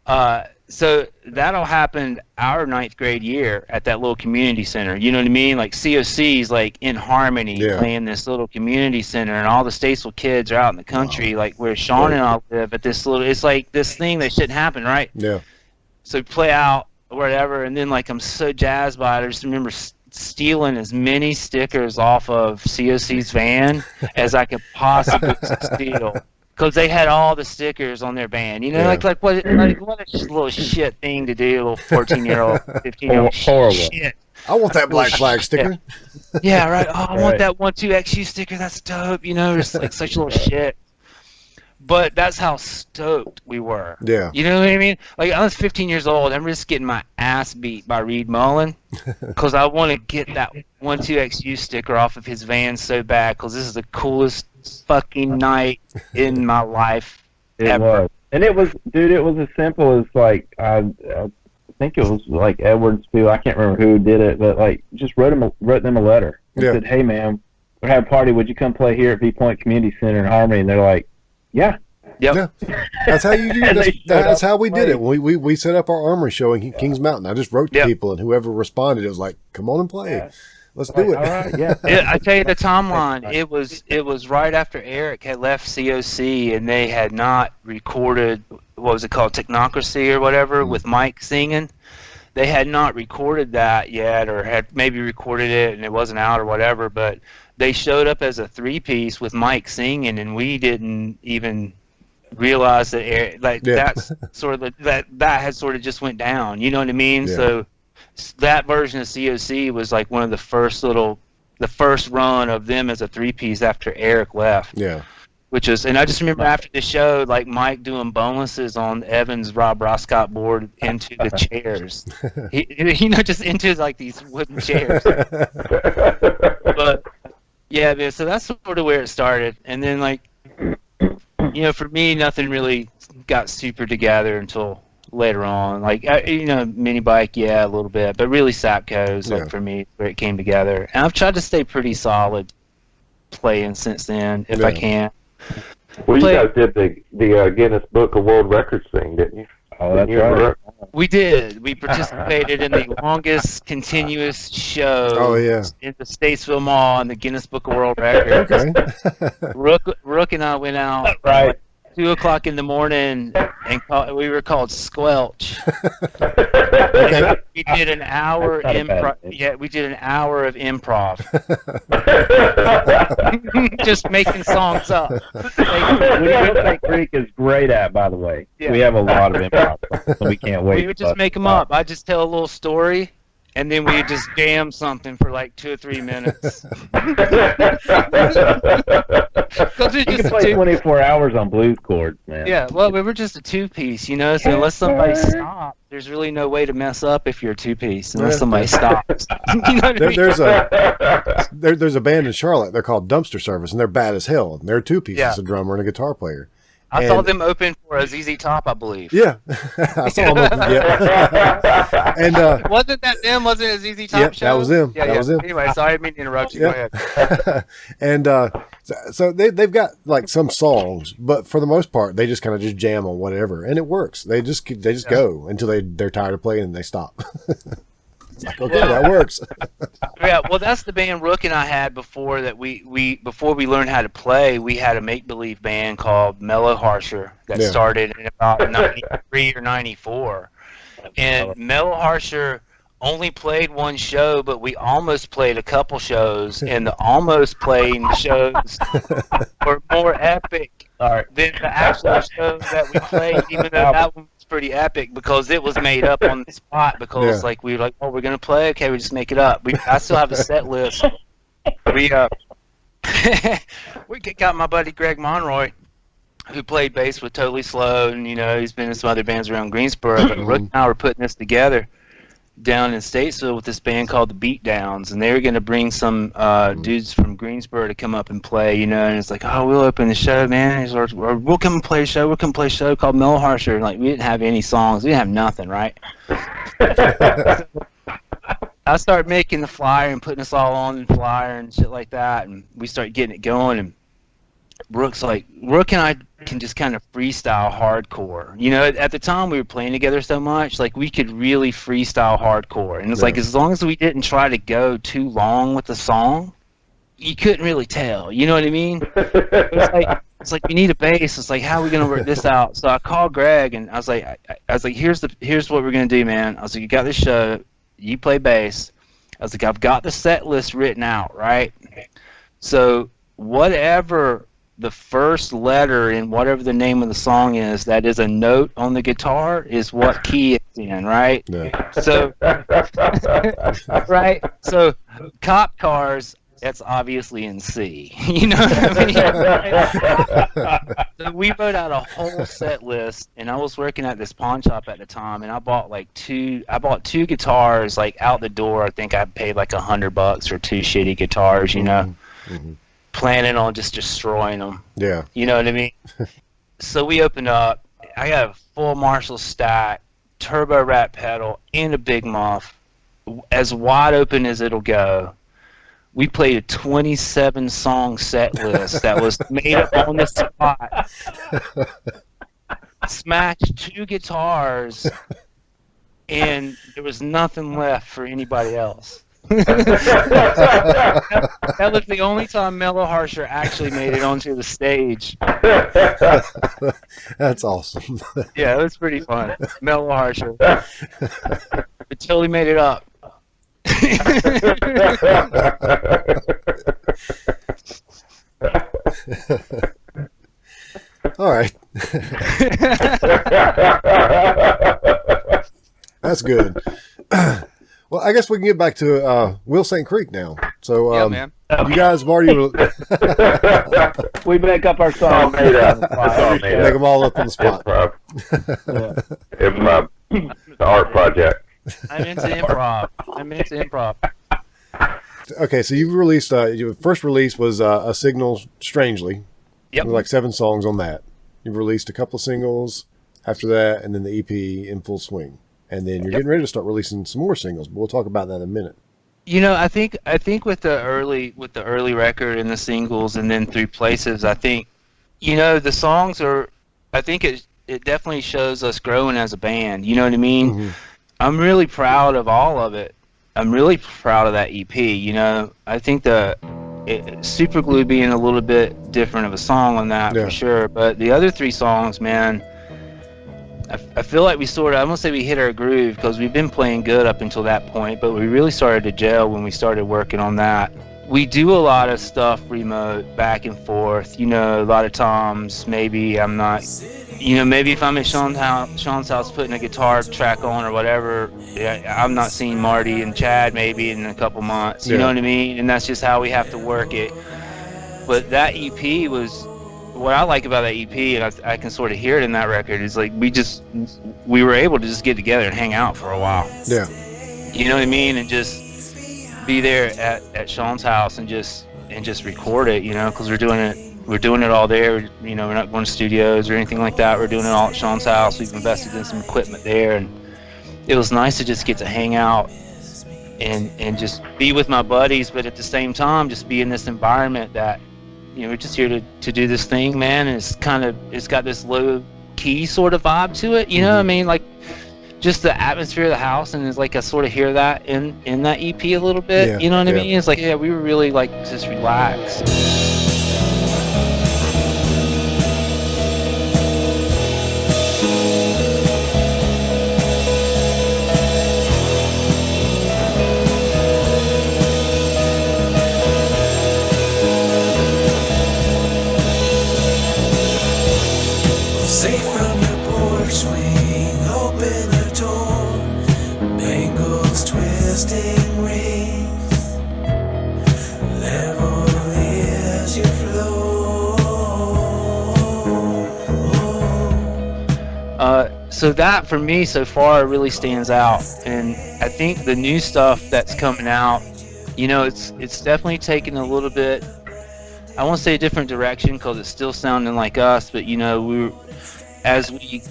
Yeah. So that all happened our 9th grade year at that little community center. You know what I mean? Like COC's like in Harmony playing this little community center, and all the Statesville kids are out in the country, like where Sean and I live at this little. It's like this thing that shouldn't happen, right? Yeah. So we play out or whatever, and then like I'm so jazzed by it. I just remember stealing as many stickers off of COC's van as I could possibly steal. Because they had all the stickers on their band, you know, like what a little shit thing to do, a little 14-year-old, 15-year-old horrible. shit. I want that black flag sticker. Yeah, right. Oh, I want that 12XU sticker. That's dope. You know, it's like such a little shit. But that's how stoked we were. Yeah. You know what I mean? Like, I was 15 years old. I'm just getting my ass beat by Reed Mullen because I want to get that 12XU sticker off of his van so bad because this is the coolest fucking night in my life ever. Was. And it was, dude, it was as simple as, like, I think it was, like, Edwardsville. I can't remember who did it, but, like, just wrote them a letter and said, hey, man, we're having a party. Would you come play here at V-Point Community Center in Harmony? And they're like, yeah. Yep. Yeah. That's how you do. That's how we did it. We set up our armory show in Kings Mountain. I just wrote to people, and whoever responded, it was like, "Come on and play. Yeah. Let's do it." All right, yeah. I tell you the timeline. It was right after Eric had left COC, and they had not recorded what was it called, Technocracy or whatever, with Mike singing. They had not recorded that yet, or had maybe recorded it and it wasn't out or whatever. But they showed up as a 3-piece with Mike singing, and we didn't even realize that Eric, that's sort of that had sort of just went down. You know what I mean? Yeah. So that version of COC was like one of the first run of them as a 3-piece after Eric left. Yeah. Which is, and I just remember after the show, like Mike doing bonuses on Evan's Rob Roscott board into the chairs. Just into like these wooden chairs. But yeah, man, so that's sort of where it started. And then like, for me, nothing really got super together until later on. Like, mini bike, yeah, a little bit, but really SAPCo's like for me where it came together. And I've tried to stay pretty solid playing since then, if I can. Well, you guys did the Guinness Book of World Records thing, didn't you? Oh, that's right. We did. We participated in the longest continuous show in the Statesville Mall in the Guinness Book of World Records. Okay. Rook and I went out right. 2:00 in the morning, and we were called Squelch. We did an hour improv. Yeah, we did an hour of improv. Just making songs up. Which Creek is great at, by the way. Yeah. We have a lot of improv, so we can't wait. We would just make them up. I just tell a little story, and then we just jam something for like 2 or 3 minutes. You can play 24 hours on blues chords, man. Yeah, well, we were just a 2-piece, so unless somebody stops, there's really no way to mess up if you're a 2-piece, unless somebody stops. There's a band in Charlotte, they're called Dumpster Service, and they're bad as hell. They're 2 pieces, a drummer and a guitar player. I saw them open for a ZZ Top, I believe. Yeah, I saw them open. Yeah, and wasn't that them? Wasn't it a ZZ Top show? that was them. Yeah, that was them. Anyway, sorry, I didn't mean to interrupt you. Go ahead. And so they've got like some songs, but for the most part, they just kind of just jam on whatever, and it works. They just go until they're tired of playing and they stop. It's like, okay, that works. Yeah, well, that's the band Rook and I had before that. Before we learned how to play, we had a make believe band called Mellow Harsher that started in about 93 or 94, and Mellow Harsher only played one show, but we almost played a couple shows, and the almost playing shows were more epic than the actual shows that we played, even though that one was pretty epic because it was made up on the spot because like we were like, oh, we're going to play? Okay, we just make it up. I still have a set list. We got my buddy Greg Monroy, who played bass with Totally Slow, and he's been in some other bands around Greensboro, but Rook and I were putting this together down in Statesville with this band called the Beatdowns, and they were going to bring some dudes from Greensboro to come up and play, and it's like, oh, we'll open the show, man. Or we'll come and play a show. We'll come play a show called Mellow Harsher. And, like, we didn't have any songs. We didn't have nothing, right? I started making the flyer and putting us all on the flyer and shit like that, and we started getting it going, and Rook and I can just kind of freestyle hardcore. At the time we were playing together so much, like we could really freestyle hardcore. And it's like as long as we didn't try to go too long with the song, you couldn't really tell. You know what I mean? It's like we need a bass. It's like, how are we gonna work this out? So I called Greg and I was like, here's what we're gonna do, man. I was like, you got this show, you play bass. I was like, I've got the set list written out, right? So whatever the first letter in whatever the name of the song is that is a note on the guitar is what key it's in, right? Yeah. So right, so Cop Cars, that's obviously in C. You know what I mean? So we wrote out a whole set list, and I was working at this pawn shop at the time, and I bought two guitars like out the door. I think I paid like $100 for two shitty guitars, Mm-hmm. planning on just destroying them. Yeah. You know what I mean? So we opened up. I got a full Marshall stack, turbo rat pedal, and a big muff, as wide open as it'll go. We played a 27-song set list that was made up on the spot. Smashed two guitars, and there was nothing left for anybody else. That was the only time Mellow Harsher actually made it onto the stage. That's awesome. Yeah, it was pretty fun. Mellow Harsher. We totally made it up. All right. That's good. Well, I guess we can get back to Will St. Creek now. So, Yeah, man. you guys have already We make up our songs. Made up. It's all made make up. them all up on the spot. Improv. Improv. It's an art project. I'm into improv. Okay, so you've released your first release was A Signal Strangely. Yep. There were like 7 songs on that. You've released a couple of singles after that, and then the EP In Full Swing. And then you're getting ready to start releasing some more singles, but we'll talk about that in a minute. I think with the early record and the singles, and then Through Places, I think the songs are. I think it definitely shows us growing as a band. You know what I mean? Mm-hmm. I'm really proud of all of it. I'm really proud of that EP. I think SuperGlue being a little bit different of a song on that for sure, but the other 3 songs, man. I feel like I won't say we hit our groove because we've been playing good up until that point, but we really started to gel when we started working on that. We do a lot of stuff remote, back and forth, a lot of times maybe I'm not, maybe if I'm at Sean's house putting a guitar track on or whatever, I'm not seeing Marty and Chad maybe in a couple months, you know what I mean? And that's just how we have to work it. But that EP was... What I like about that EP, and I can sort of hear it in that record, is like we were able to just get together and hang out for a while. Yeah. You know what I mean? And just be there at Sean's house and just record it, because we're doing it we're doing it all there. You know, we're not going to studios or anything like that. We're doing it all at Sean's house. We've invested in some equipment there, and it was nice to just get to hang out and just be with my buddies, but at the same time just be in this environment that, you know, we're just here to do this thing, man, and it's got this low key sort of vibe to it, you know what I mean? Like, just the atmosphere of the house, and it's like I sort of hear that in that EP a little bit, you know what I mean? It's like, yeah, we were really like just relaxed. Safe from the porch swing, open the door, bangles twisting rings, level is your flow. So that for me so far really stands out, and I think the new stuff that's coming out, you know, it's definitely taken a little bit, I won't say a different direction because it's still sounding like us, but you know, as we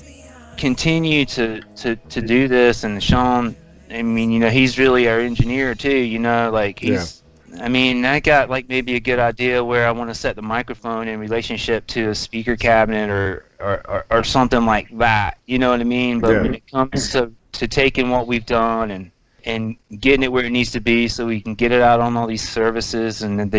continue to do this, and Sean, I mean, you know, he's really our engineer too, you know, like I mean, I got like maybe a good idea where I want to set the microphone in relationship to a speaker cabinet or something like that, you know what I mean? But when it comes to taking what we've done and getting it where it needs to be so we can get it out on all these services, and then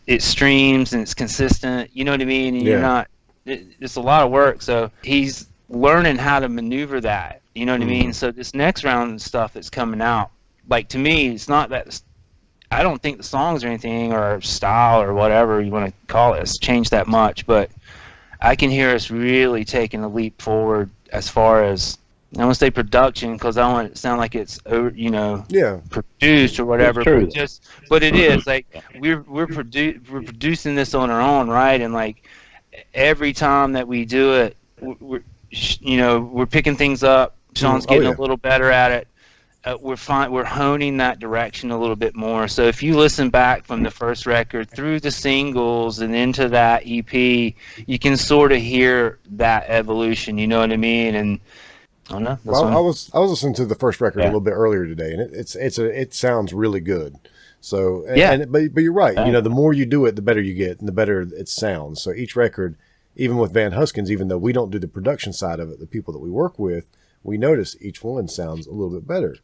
it streams and it's consistent, you know what I mean? And you're not, it's a lot of work, so he's learning how to maneuver that, you know what I mean? So this next round of stuff that's coming out, like, to me, it's not that, I don't think the songs or anything or style or whatever you want to call it has changed that much, but I can hear us really taking a leap forward as far as, I don't want to say production because I don't want it to sound like it's, you know, produced or whatever, but it is like we're producing this on our own, right? And like every time that we do it, we're picking things up. Sean's getting a little better at it. We're honing that direction a little bit more. So if you listen back from the first record through the singles and into that EP, you can sort of hear that evolution. You know what I mean? And I don't know. Well, I was listening to the first record a little bit earlier today, and it sounds really good. So but you're right. You know, the more you do it, the better you get, and the better it sounds. So each record, even with Van Huskins, even though we don't do the production side of it, the people that we work with, we notice each one sounds a little bit better,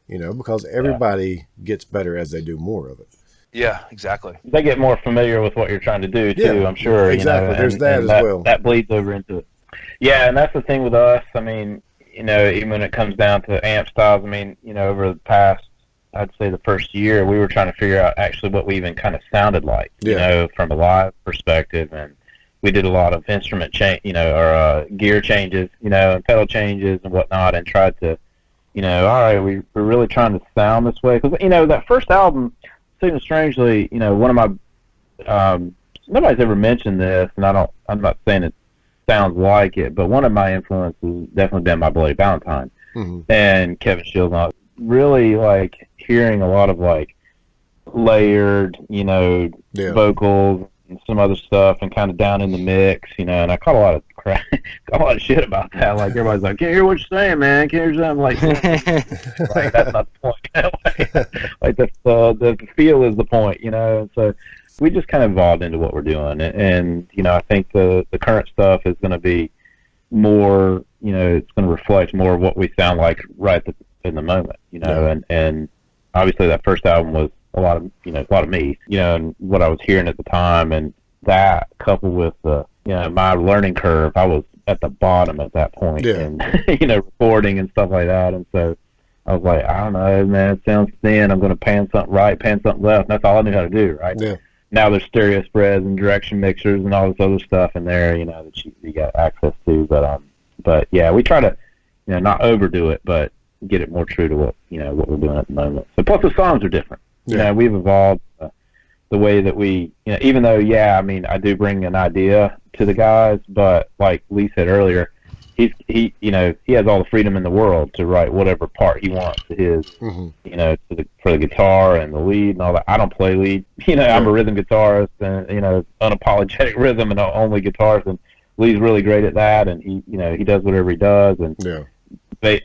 you know, because everybody gets better as they do more of it. Yeah, exactly. They get more familiar with what you're trying to do, too, I'm sure. Exactly. You know, There's that as well. That bleeds over into it. Yeah, and that's the thing with us. I mean, you know, even when it comes down to amp styles, I mean, you know, over the past, I'd say the first year, we were trying to figure out actually what we even kind of sounded like, you know, from a live perspective. And we did a lot of instrument change, you know, or gear changes, you know, and pedal changes and whatnot, and tried to, you know, all right, we're really trying to sound this way. Because, you know, that first album, seemed strangely, you know, one of my, nobody's ever mentioned this, and I'm not saying it sounds like it, but one of my influences definitely been My Bloody Valentine and Kevin Shields. Really, like, hearing a lot of, like, layered, you know, vocals and some other stuff, and kind of down in the mix, you know, and I caught a lot of crap, got a lot of shit about that. Like, everybody's like, can't hear what you're saying, man, can't hear something. Like, like, that's not the point. Like, the feel is the point, you know. And so we just kind of evolved into what we're doing, and you know, I think the current stuff is going to be more, you know, it's going to reflect more of what we sound like right in the moment, you know. And obviously that first album was a lot of me, you know, and what I was hearing at the time, and that coupled with you know, my learning curve, I was at the bottom at that point, and you know, recording and stuff like that, and so I was like, I don't know, man, it sounds thin. I'm going to pan something right, pan something left. And that's all I knew how to do, right? Yeah. Now there's stereo spreads and direction mixers and all this other stuff in there, you know, that you got access to. But yeah, we try to, you know, not overdo it, but get it more true to what we're doing at the moment. So plus the songs are different. You know, we've evolved the way that we, you know, even though, I mean, I do bring an idea to the guys, but like Lee said earlier, he has all the freedom in the world to write whatever part he wants to his, for the guitar and the lead and all that. I don't play lead. I'm a rhythm guitarist and, unapologetic rhythm and only guitarist, and Lee's really great at that, and he does whatever he does. And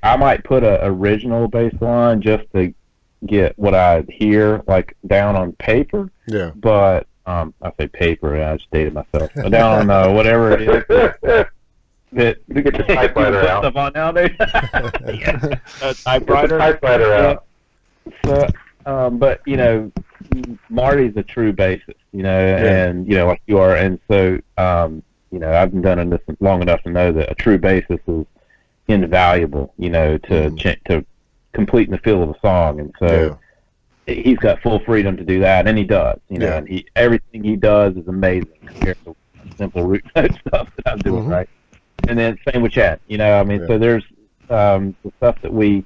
I might put a original bass line just to get what I hear like down on paper. Yeah. But I say paper, I just dated myself. But down on whatever it is. That you get the typewriter out. Stuff on nowadays. Typewriter. Out. So, but Marty's a true bassist, and like you are, and so I've been done this long enough to know that a true bassist is invaluable, to completing the feel of a song, and so he's got full freedom to do that, and he does, and everything he does is amazing compared to simple root note stuff that I'm doing, right? And then same with Chad, so there's the stuff that we,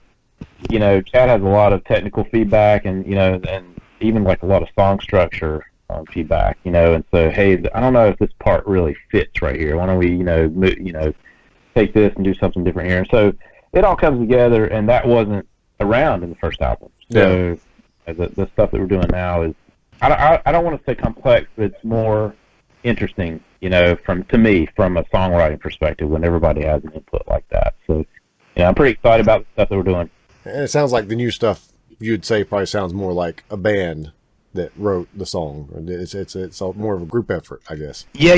Chad has a lot of technical feedback and, and even like a lot of song structure feedback, and so, hey, I don't know if this part really fits right here. Why don't we, take this and do something different here? And so it all comes together, and that wasn't around in the first album. So the stuff that we're doing now is, I don't want to say complex, but it's more interesting, from a songwriting perspective when everybody has an input like that. So, I'm pretty excited about the stuff that we're doing. And it sounds like the new stuff you'd say probably sounds more like a band that wrote the song. It's more of a group effort, I guess. Yeah,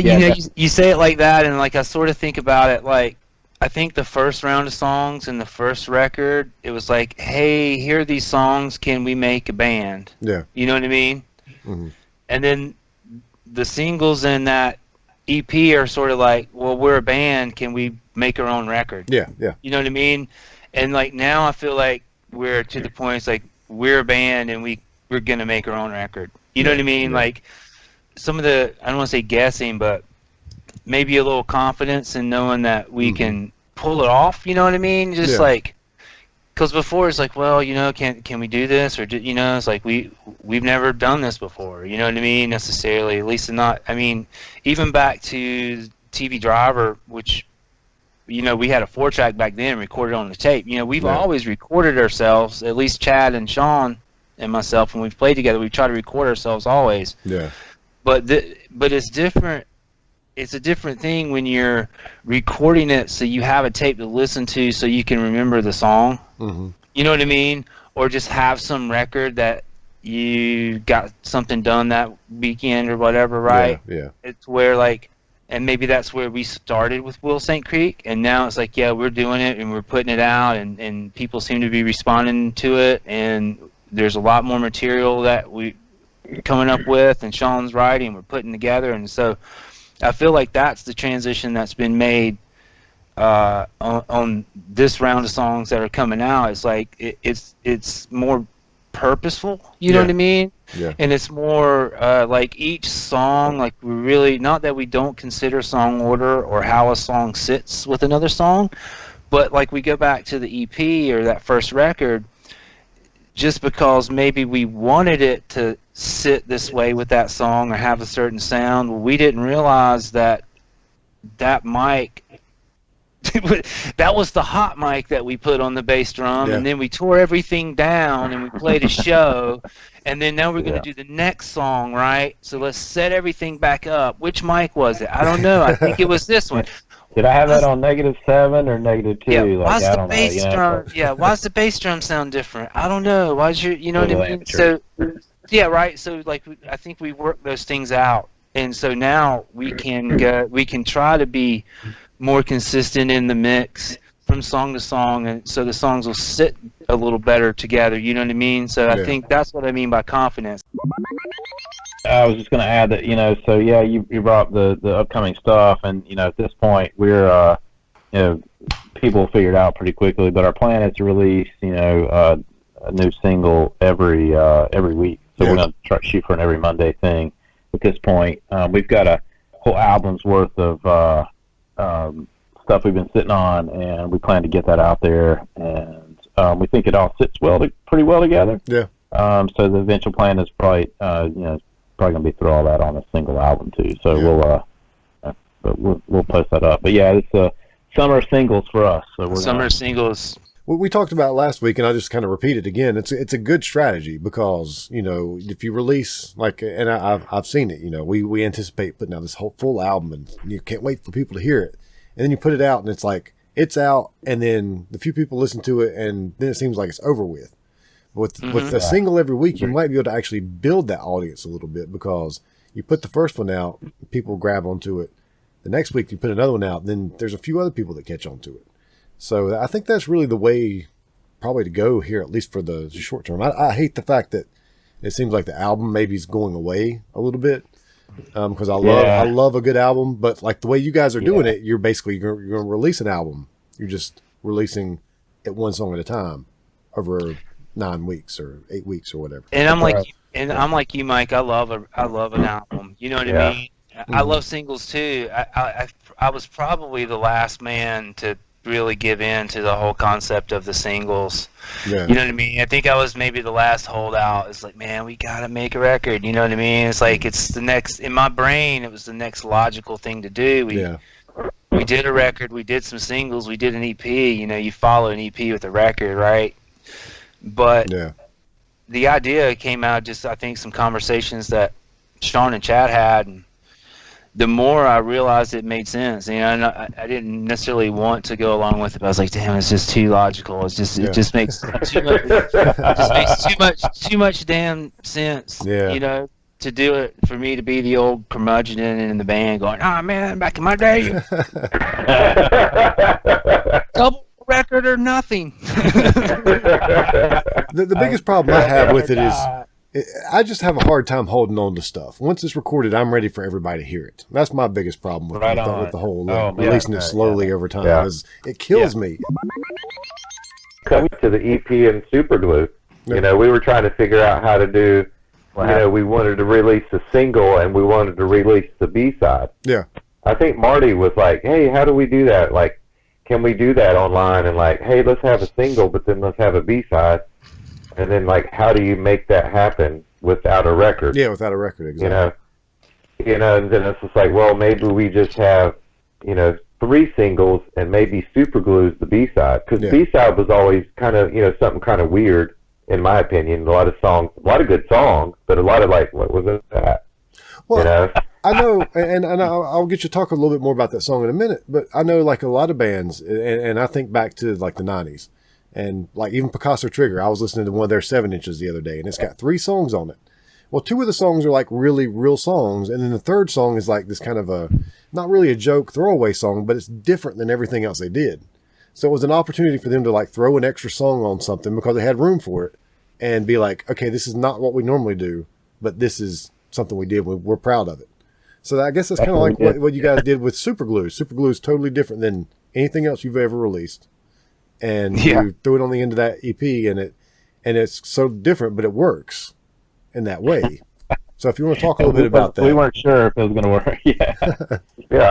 you say it like that, and like I sort of think about it like, I think the first round of songs in the first record, it was like, hey, here are these songs, can we make a band? Yeah. You know what I mean? Mm-hmm. And then the singles in that EP are sort of like, well, we're a band, can we make our own record? Yeah. You know what I mean? And like now I feel like we're to the point, it's like we're a band and we're going to make our own record. You know what I mean? Yeah. Like some of the, I don't want to say guessing, but maybe a little confidence in knowing that we can pull it off, you know what I mean? Just like, because before it's like, well, can we do this? Or, it's like we've never done this before, you know what I mean, necessarily, at least not, I mean, even back to TV Driver, which, we had a 4-track back then recorded on the tape. We've always recorded ourselves, at least Chad and Sean and myself, when we've played together, we try to record ourselves always. Yeah. But it's different. It's a different thing when you're recording it so you have a tape to listen to so you can remember the song. Mm-hmm. You know what I mean? Or just have some record that you got something done that weekend or whatever, right? Yeah. It's where and maybe that's where we started with Will St. Creek, and now it's like, we're doing it and we're putting it out, and people seem to be responding to it, and there's a lot more material that we coming up with, and Sean's writing, we're putting together, and so I feel like that's the transition that's been made on this round of songs that are coming out. It's like it's more purposeful, you know what I mean? Yeah. And it's more like each song, like we really, not that we don't consider song order or how a song sits with another song, but like we go back to the EP or that first record, just because maybe we wanted it to sit this way with that song or have a certain sound, well, we didn't realize that mic, that was the hot mic that we put on the bass drum, and then we tore everything down and we played a show, and then now we're going to do the next song, right? So let's set everything back up. Which mic was it? I don't know. I think it was this one. Did I have that on -7 or -2? Yeah, why's the bass drum? Yeah, why's the bass drum sound different? I don't know. Why's your, you know what I mean? So, yeah, right. So, like, I think we work those things out, and so now we can try to be more consistent in the mix from song to song, and so the songs will sit a little better together. You know what I mean? So I think that's what I mean by confidence. I was just going to add that, so you brought up the upcoming stuff, and, at this point, we're, people figure it out pretty quickly, but our plan is to release, a new single every week. So we're going to try to shoot for an every Monday thing at this point. We've got a whole album's worth of stuff we've been sitting on, and we plan to get that out there, and we think it all sits pretty well together. Yeah. So the eventual plan is probably going to be through all that on a single album too. So we'll post that up. But it's summer singles for us. So we're Summer singles. What we talked about last week, and I just kind of repeat it again. It's a good strategy because, you know, if you release and I've seen it, you know, we anticipate putting out this whole full album and you can't wait for people to hear it. And then you put it out and it's like, it's out. And then the few people listen to it and then it seems like it's over with. With a single every week, you might be able to actually build that audience a little bit because you put the first one out, people grab onto it. The next week you put another one out, then there's a few other people that catch onto it. So I think that's really the way probably to go here, at least for the short term. I hate the fact that it seems like the album maybe is going away a little bit because I love a good album, but like the way you guys are doing it, you're going to release an album. You're just releasing it one song at a time over 9 weeks or 8 weeks or whatever. And I'm like you, Mike. I love an album. You know what I mean? I love singles too. I was probably the last man to really give in to the whole concept of the singles. Yeah. You know what I mean? I think I was maybe the last holdout. It's like, man, we gotta make a record. You know what I mean? It's like it's the next in my brain. It was the next logical thing to do. We did a record. We did some singles. We did an EP. You know, you follow an EP with a record, right? But the idea came out just, I think, some conversations that Sean and Chad had, and the more I realized it made sense. You know, and I didn't necessarily want to go along with it, but I was like, damn, it's just too logical. It just makes too much damn sense. Yeah. You know, to do it, for me to be the old curmudgeon in the band going, oh man, back in my day, double record or nothing. The biggest problem I have with it is I just have a hard time holding on to stuff. Once it's recorded, I'm ready for everybody to hear it. That's my biggest problem with the whole releasing it slowly over time. Is it kills me. Coming to the EP and SuperGlue, you know, we were trying to figure out how to do. You know, we wanted to release a single and we wanted to release the B-side. Yeah. I think Marty was like, hey, how do we do that? Like, can we do that online? And like, hey, let's have a single, but then let's have a B-side. And then, like, how do you make that happen without a record? Yeah, without a record, exactly. You know, and then it's just like, well, maybe we just have, you know, 3 singles and maybe SuperGlue is the B-side. Because B-side was always kind of, you know, something kind of weird. In my opinion, a lot of good songs, but a lot of like, what was that? Well, you know? I know, and I'll get you to talk a little bit more about that song in a minute, but I know like a lot of bands, and I think back to like the 90s, and like even Picasso Trigger, I was listening to one of their 7-inches the other day, and it's got 3 songs on it. Well, 2 of the songs are like really real songs, and then the third song is like this kind of a, not really a joke throwaway song, but it's different than everything else they did. So it was an opportunity for them to like throw an extra song on something because they had room for it and be like, okay, this is not what we normally do, but this is something we did. We're proud of it. So I guess that's kind of like what you guys did with SuperGlue. SuperGlue is totally different than anything else you've ever released. And you threw it on the end of that EP and it's so different, but it works in that way. So if you want to talk a little bit about that. We weren't sure if it was going to work. Yeah,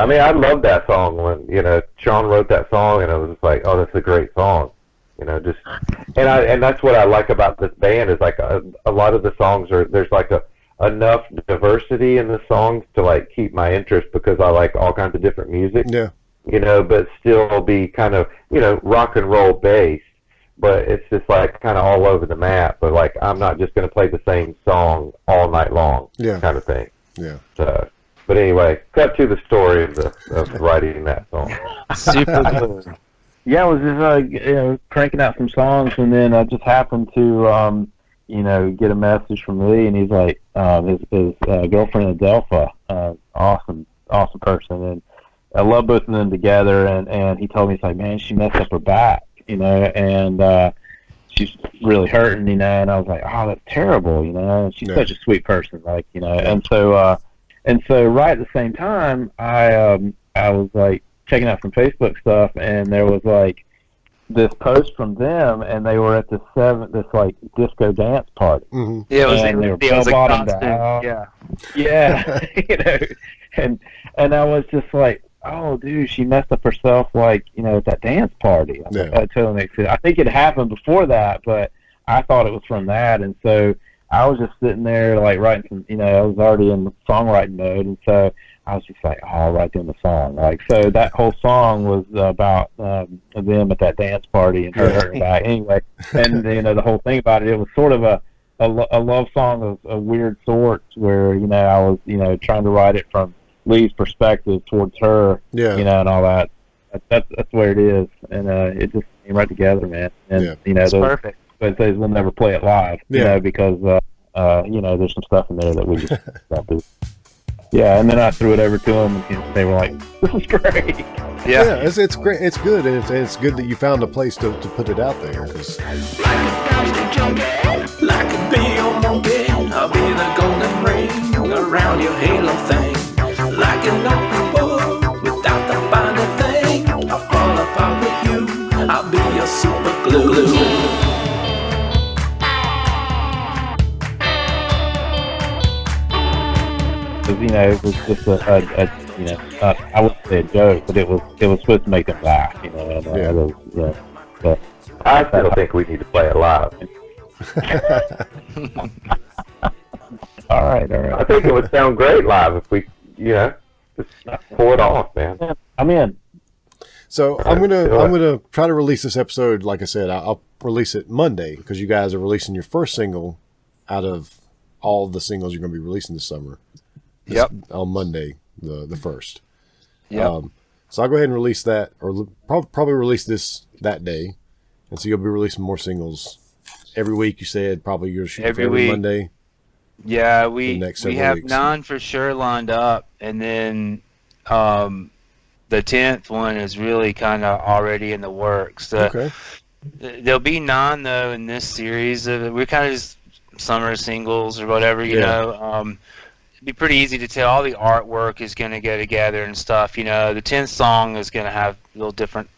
I mean, I love that song when, you know, Sean wrote that song and I was just like, oh, that's a great song. You know, just, and that's what I like about this band is like a lot of the songs there's like enough diversity in the songs to like keep my interest because I like all kinds of different music. Yeah. You know, but still be kind of, you know, rock and roll based. But it's just like kind of all over the map. But like I'm not just going to play the same song all night long, kind of thing. Yeah. So, but anyway, cut to the story of writing that song. Super good. Yeah, I was just you know, cranking out some songs, and then I just happened to you know, get a message from Lee, and he's like, his girlfriend Adelpha, awesome person, and I love both of them together. And he told me, he's like, man, she messed up her back. You know, and she's really hurting, you know, and I was like, oh, that's terrible, you know, and she's such a sweet person, like, you know, and so right at the same time, I was like checking out some Facebook stuff, and there was like this post from them, and they were at this like disco dance party. Mm-hmm. Yeah, they were bottomed out. Yeah, you know, and I was just like, oh, dude, she messed up herself, like, you know, at that dance party. That totally makes sense. I think it happened before that, but I thought it was from that, and so I was just sitting there like writing some, you know, I was already in the songwriting mode, and so I was just like, oh, I'll write them the song. Like, so that whole song was about them at that dance party and her hurting back. Anyway, and you know, the whole thing about it was sort of a love song of a weird sort, where, you know, I was, you know, trying to write it from Lee's perspective towards her, you know, and all that. That's where it is, and it just came right together, man. And you know, it's perfect. But we'll never play it live, you know, because you know, there's some stuff in there that we just don't do. Yeah, and then I threw it over to them, and they were like, "This is great." Yeah, it's great. It's good, and it's good that you found a place to put it out there. Like a bee on my bed, I'll be the golden ring around your halo thing. Like an open book without the final thing, I'll fall apart with you. I'll be your super glue. You know, it was just a you know, I wouldn't say a joke, but it was supposed to make them laugh, you know. And, but I still think we need to play it live. all right. I think it would sound great live if we, you know, just pull it off, man. I'm in. So I'm gonna try to release this episode. Like I said, I'll release it Monday because you guys are releasing your first single out of all the singles you're going to be releasing this summer. On Monday, the 1st. Yeah. So I'll go ahead and release that, or probably release this that day, and so you'll be releasing more singles every week. You said probably you're shooting every every week. Monday. Yeah, we have weeks. 9 for sure lined up, and then the 10th one is really kind of already in the works. Okay. There'll be 9 though in this series. We're kind of just summer singles or whatever, you know. It'd be pretty easy to tell. All the artwork is going to go together and stuff. You know, the 10th song is going to have a little different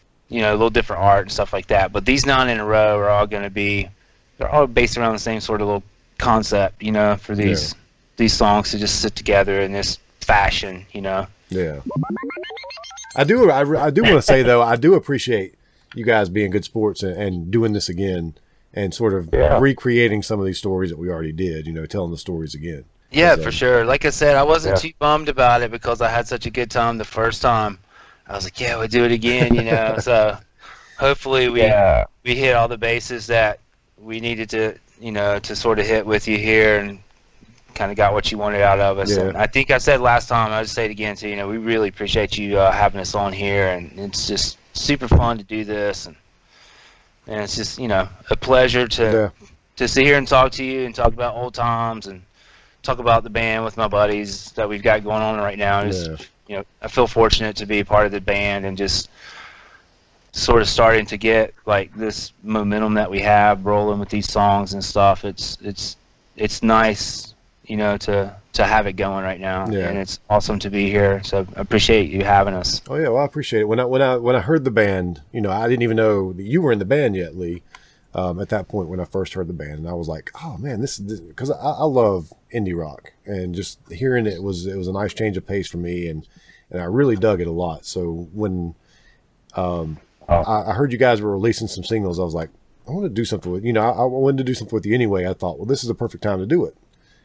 art and stuff like that. But these 9 in a row are all going to be, they're all based around the same sort of little concept, you know, for these songs to just sit together in this fashion, you know. Yeah. I do want to say though, I do appreciate you guys being good sports and doing this again and sort of recreating some of these stories that we already did, you know, telling the stories again. Yeah, for sure. Like I said, I wasn't too bummed about it because I had such a good time the first time. I was like, yeah, we'll do it again, you know. So hopefully we hit all the bases that we needed to, you know, to sort of hit with you here and kind of got what you wanted out of us. Yeah. And I think I said last time, I'll just say it again too, you know, we really appreciate you having us on here, and it's just super fun to do this. And it's just, you know, a pleasure to sit here and talk to you and talk about old times and talk about the band with my buddies that we've got going on right now. And just, you know, I feel fortunate to be a part of the band and just sort of starting to get like this momentum that we have rolling with these songs and stuff. It's nice, you know, to have it going right now, and it's awesome to be here. So I appreciate you having us. Oh yeah, well I appreciate it. When I heard the band, you know, I didn't even know that you were in the band yet, Lee. At that point when I first heard the band, and I was like, oh man, this because I love indie rock, and just hearing it was a nice change of pace for me, and I really dug it a lot. So when I heard you guys were releasing some singles, I was like, I want to do something with, you know, I wanted to do something with you anyway. I thought, well, this is a perfect time to do it.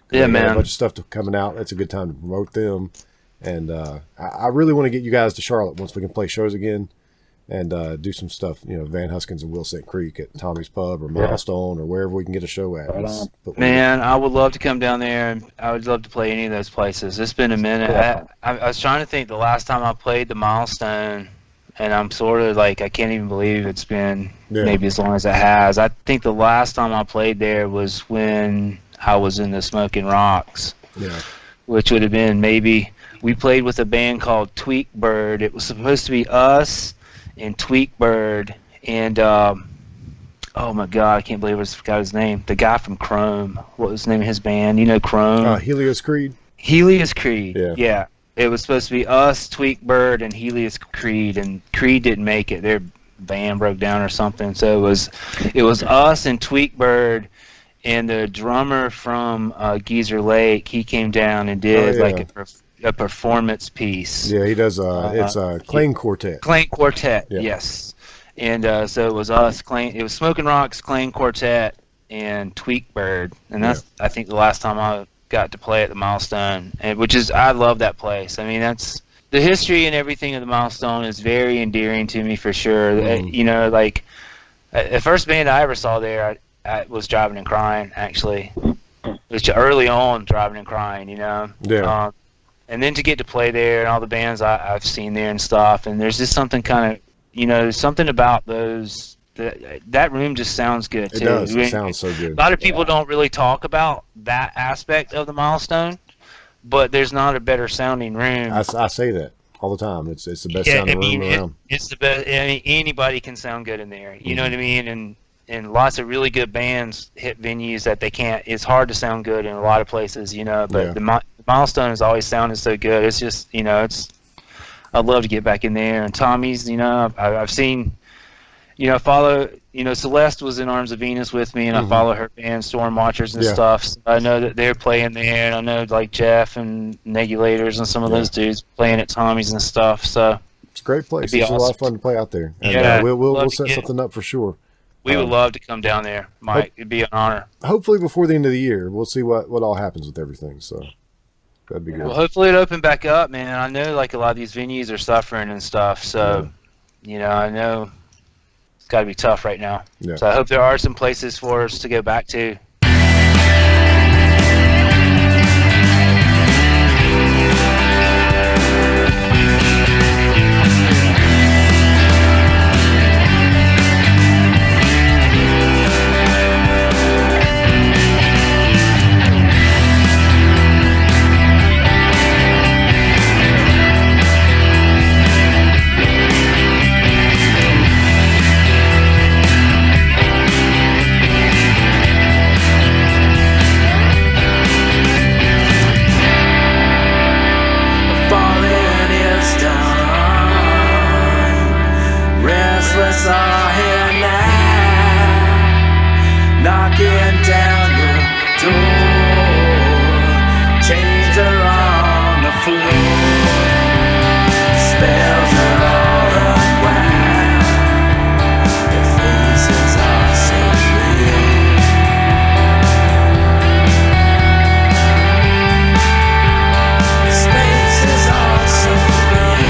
Yeah, man. A bunch of stuff coming out. It's a good time to promote them, and I really want to get you guys to Charlotte once we can play shows again. And do some stuff, you know, Van Huskins and Will St. Creek at Tommy's Pub or Milestone or wherever we can get a show at. Man, I would love to come down there, and I would love to play any of those places. It's been a minute. I was trying to think the last time I played the Milestone, and I'm sort of like, I can't even believe it's been maybe as long as it has. I think the last time I played there was when I was in the Smoking Rocks, which would have been maybe, we played with a band called Tweak Bird. It was supposed to be us and Tweakbird and oh my god, I can't believe I forgot his name. The guy from Chrome. What was the name of his band? You know Chrome? Helios Creed. Helios Creed. Yeah. It was supposed to be us, Tweakbird, and Helios Creed, and Creed didn't make it. Their van broke down or something. So it was us and Tweakbird, and the drummer from Geezer Lake. He came down and did like a performance piece. Yeah, he does. It's a Clang Quartet. Clang Quartet, yes. And so it was us, it was Smoking Rocks, Clang Quartet, and Tweakbird, and that's I think the last time I got to play at the Milestone, and I love that place. I mean, that's the history and everything of the Milestone is very endearing to me for sure. You know, like the first band I ever saw there, I was Driving and Crying, actually. It was early on, Driving and Crying, you know. Yeah. And then to get to play there and all the bands I've seen there and stuff, and there's just something kind of, you know, something about those. That room just sounds good too. It does. It sounds so good. A lot of people don't really talk about that aspect of the Milestone, but there's not a better sounding room. I say that all the time. It's the best sounding room around. It's the best. I mean, anybody can sound good in there. You know what I mean? And lots of really good bands hit venues that they can't. It's hard to sound good in a lot of places, you know. But the Milestone has always sounded so good. It's just, you know, I'd love to get back in there. And Tommy's, you know, I've seen. You know, Celeste was in Arms of Venus with me, and I follow her band, Storm Watchers and stuff. So I know that they're playing there, and I know like Jeff and Negulators and some of those dudes playing at Tommy's and stuff. So it's a great place. It's awesome. A lot of fun to play out there. And, we'll set something up for sure. We would love to come down there, Mike. It'd be an honor. Hopefully before the end of the year, we'll see what all happens with everything. So that'd be good. Well, hopefully it open back up, man. I know like a lot of these venues are suffering and stuff. So, you know, I know. Got to be tough right now. Yeah. So I hope there are some places for us to go back to. Restless are here now, knocking down your door. Chains are on the floor, spells are all around. Their faces are so real. Spaces are so real.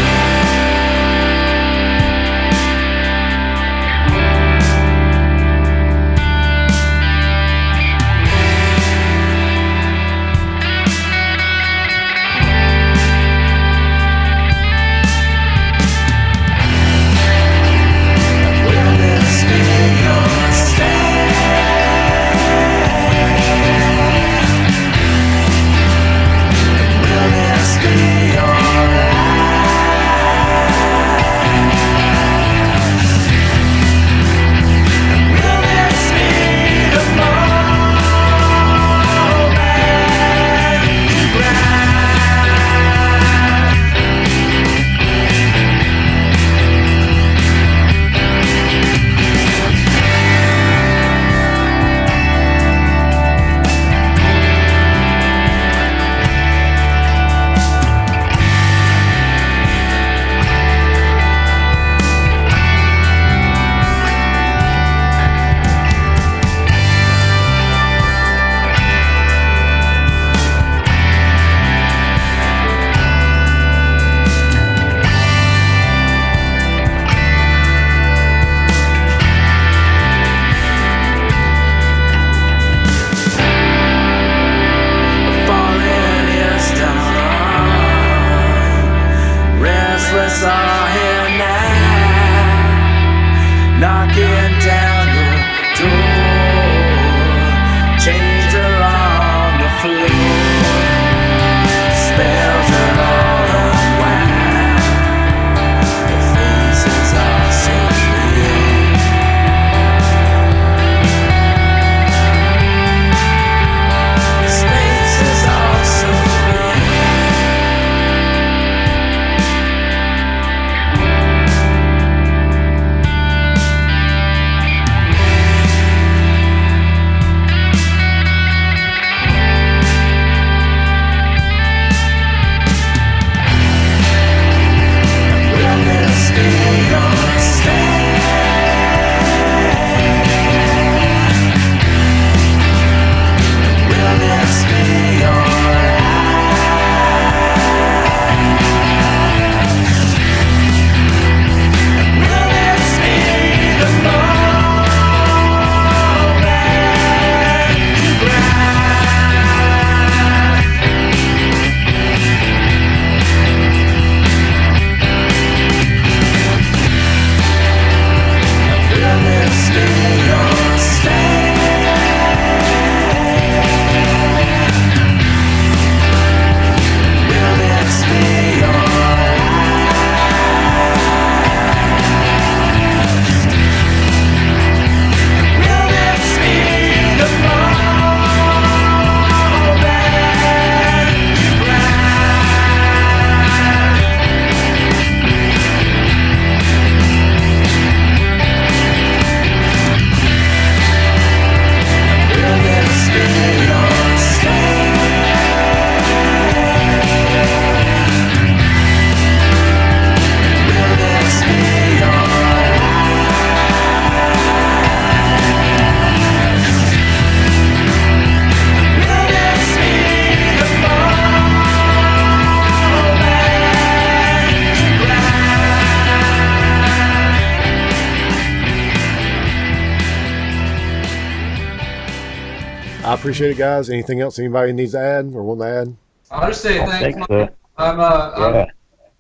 I appreciate it, guys. Anything else anybody needs to add or want to add? I'll just say thanks, think Mike. so.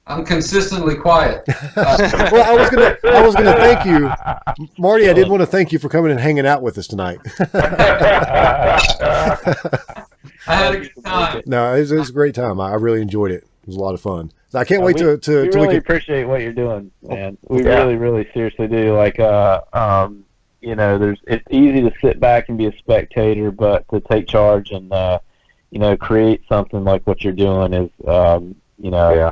I'm consistently quiet. Well, I was gonna thank you, Marty. I did want to thank you for coming and hanging out with us tonight. I had a good time. No, it was a great time. I really enjoyed it. It was a lot of fun. I can't wait we to really we can. appreciate what you're doing, man. We Yeah. really seriously do. Like, you know, it's easy to sit back and be a spectator, but to take charge and you know, create something like what you're doing is, you know, Yeah.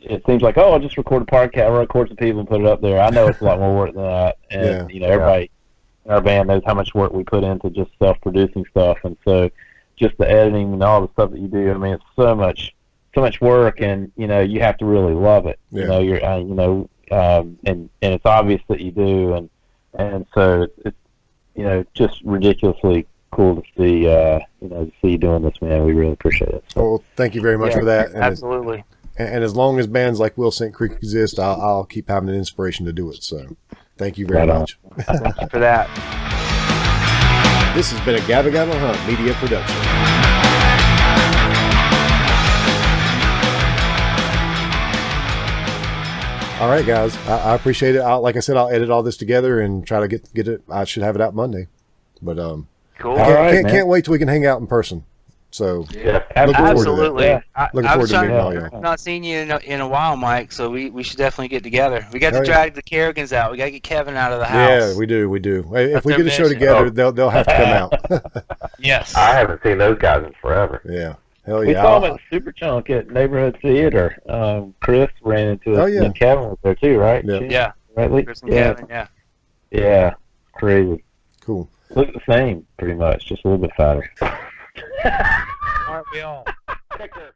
it seems like, oh, I'll just record a podcast, I'll record some people and put it up there. I know it's a lot more work than that, and Yeah. you know, everybody in our band knows how much work we put into just self-producing stuff, and so just the editing and all the stuff that you do. I mean, it's so much work, and you know, you have to really love it. Yeah. You know, you're, you know, and it's obvious that you do, and so it's you know, just ridiculously cool to see, you know, to see you doing this, man. We really appreciate it. So. Well, thank you very much for that. And Absolutely. and as long as bands like Will St. Creek exist, I'll keep having an inspiration to do it. So, thank you very Right on. much. Thank you for that. This has been a Gabba Gabba Hunt media production. All right, guys. I appreciate it. Like I said, I'll edit all this together and try to get it. I should have it out Monday. But Cool. All right, man. can't wait till we can hang out in person. So Yeah. looking forward to that. Absolutely. Yeah. Looking I forward was to trying meeting all to, y'all. I've not seen you in a while, Mike, so we should definitely get together. We got Oh, to yeah. drag the Kerrigans out. We got to get Kevin out of the house. Yeah, we do. Hey, if That's we their get a show mission. together, they'll have to come out. Yes. I haven't seen those guys in forever. Yeah. Hell We yeah. saw him at Super Chunk at Neighborhood Theater. Chris ran into us, Oh, yeah. and Kevin was there too, right? Yeah. Yeah. Right, Lee? Chris and Yeah. Kevin, yeah. Yeah, crazy. Cool. Look the same, pretty much, just a little bit fatter. Aren't we all? Take care.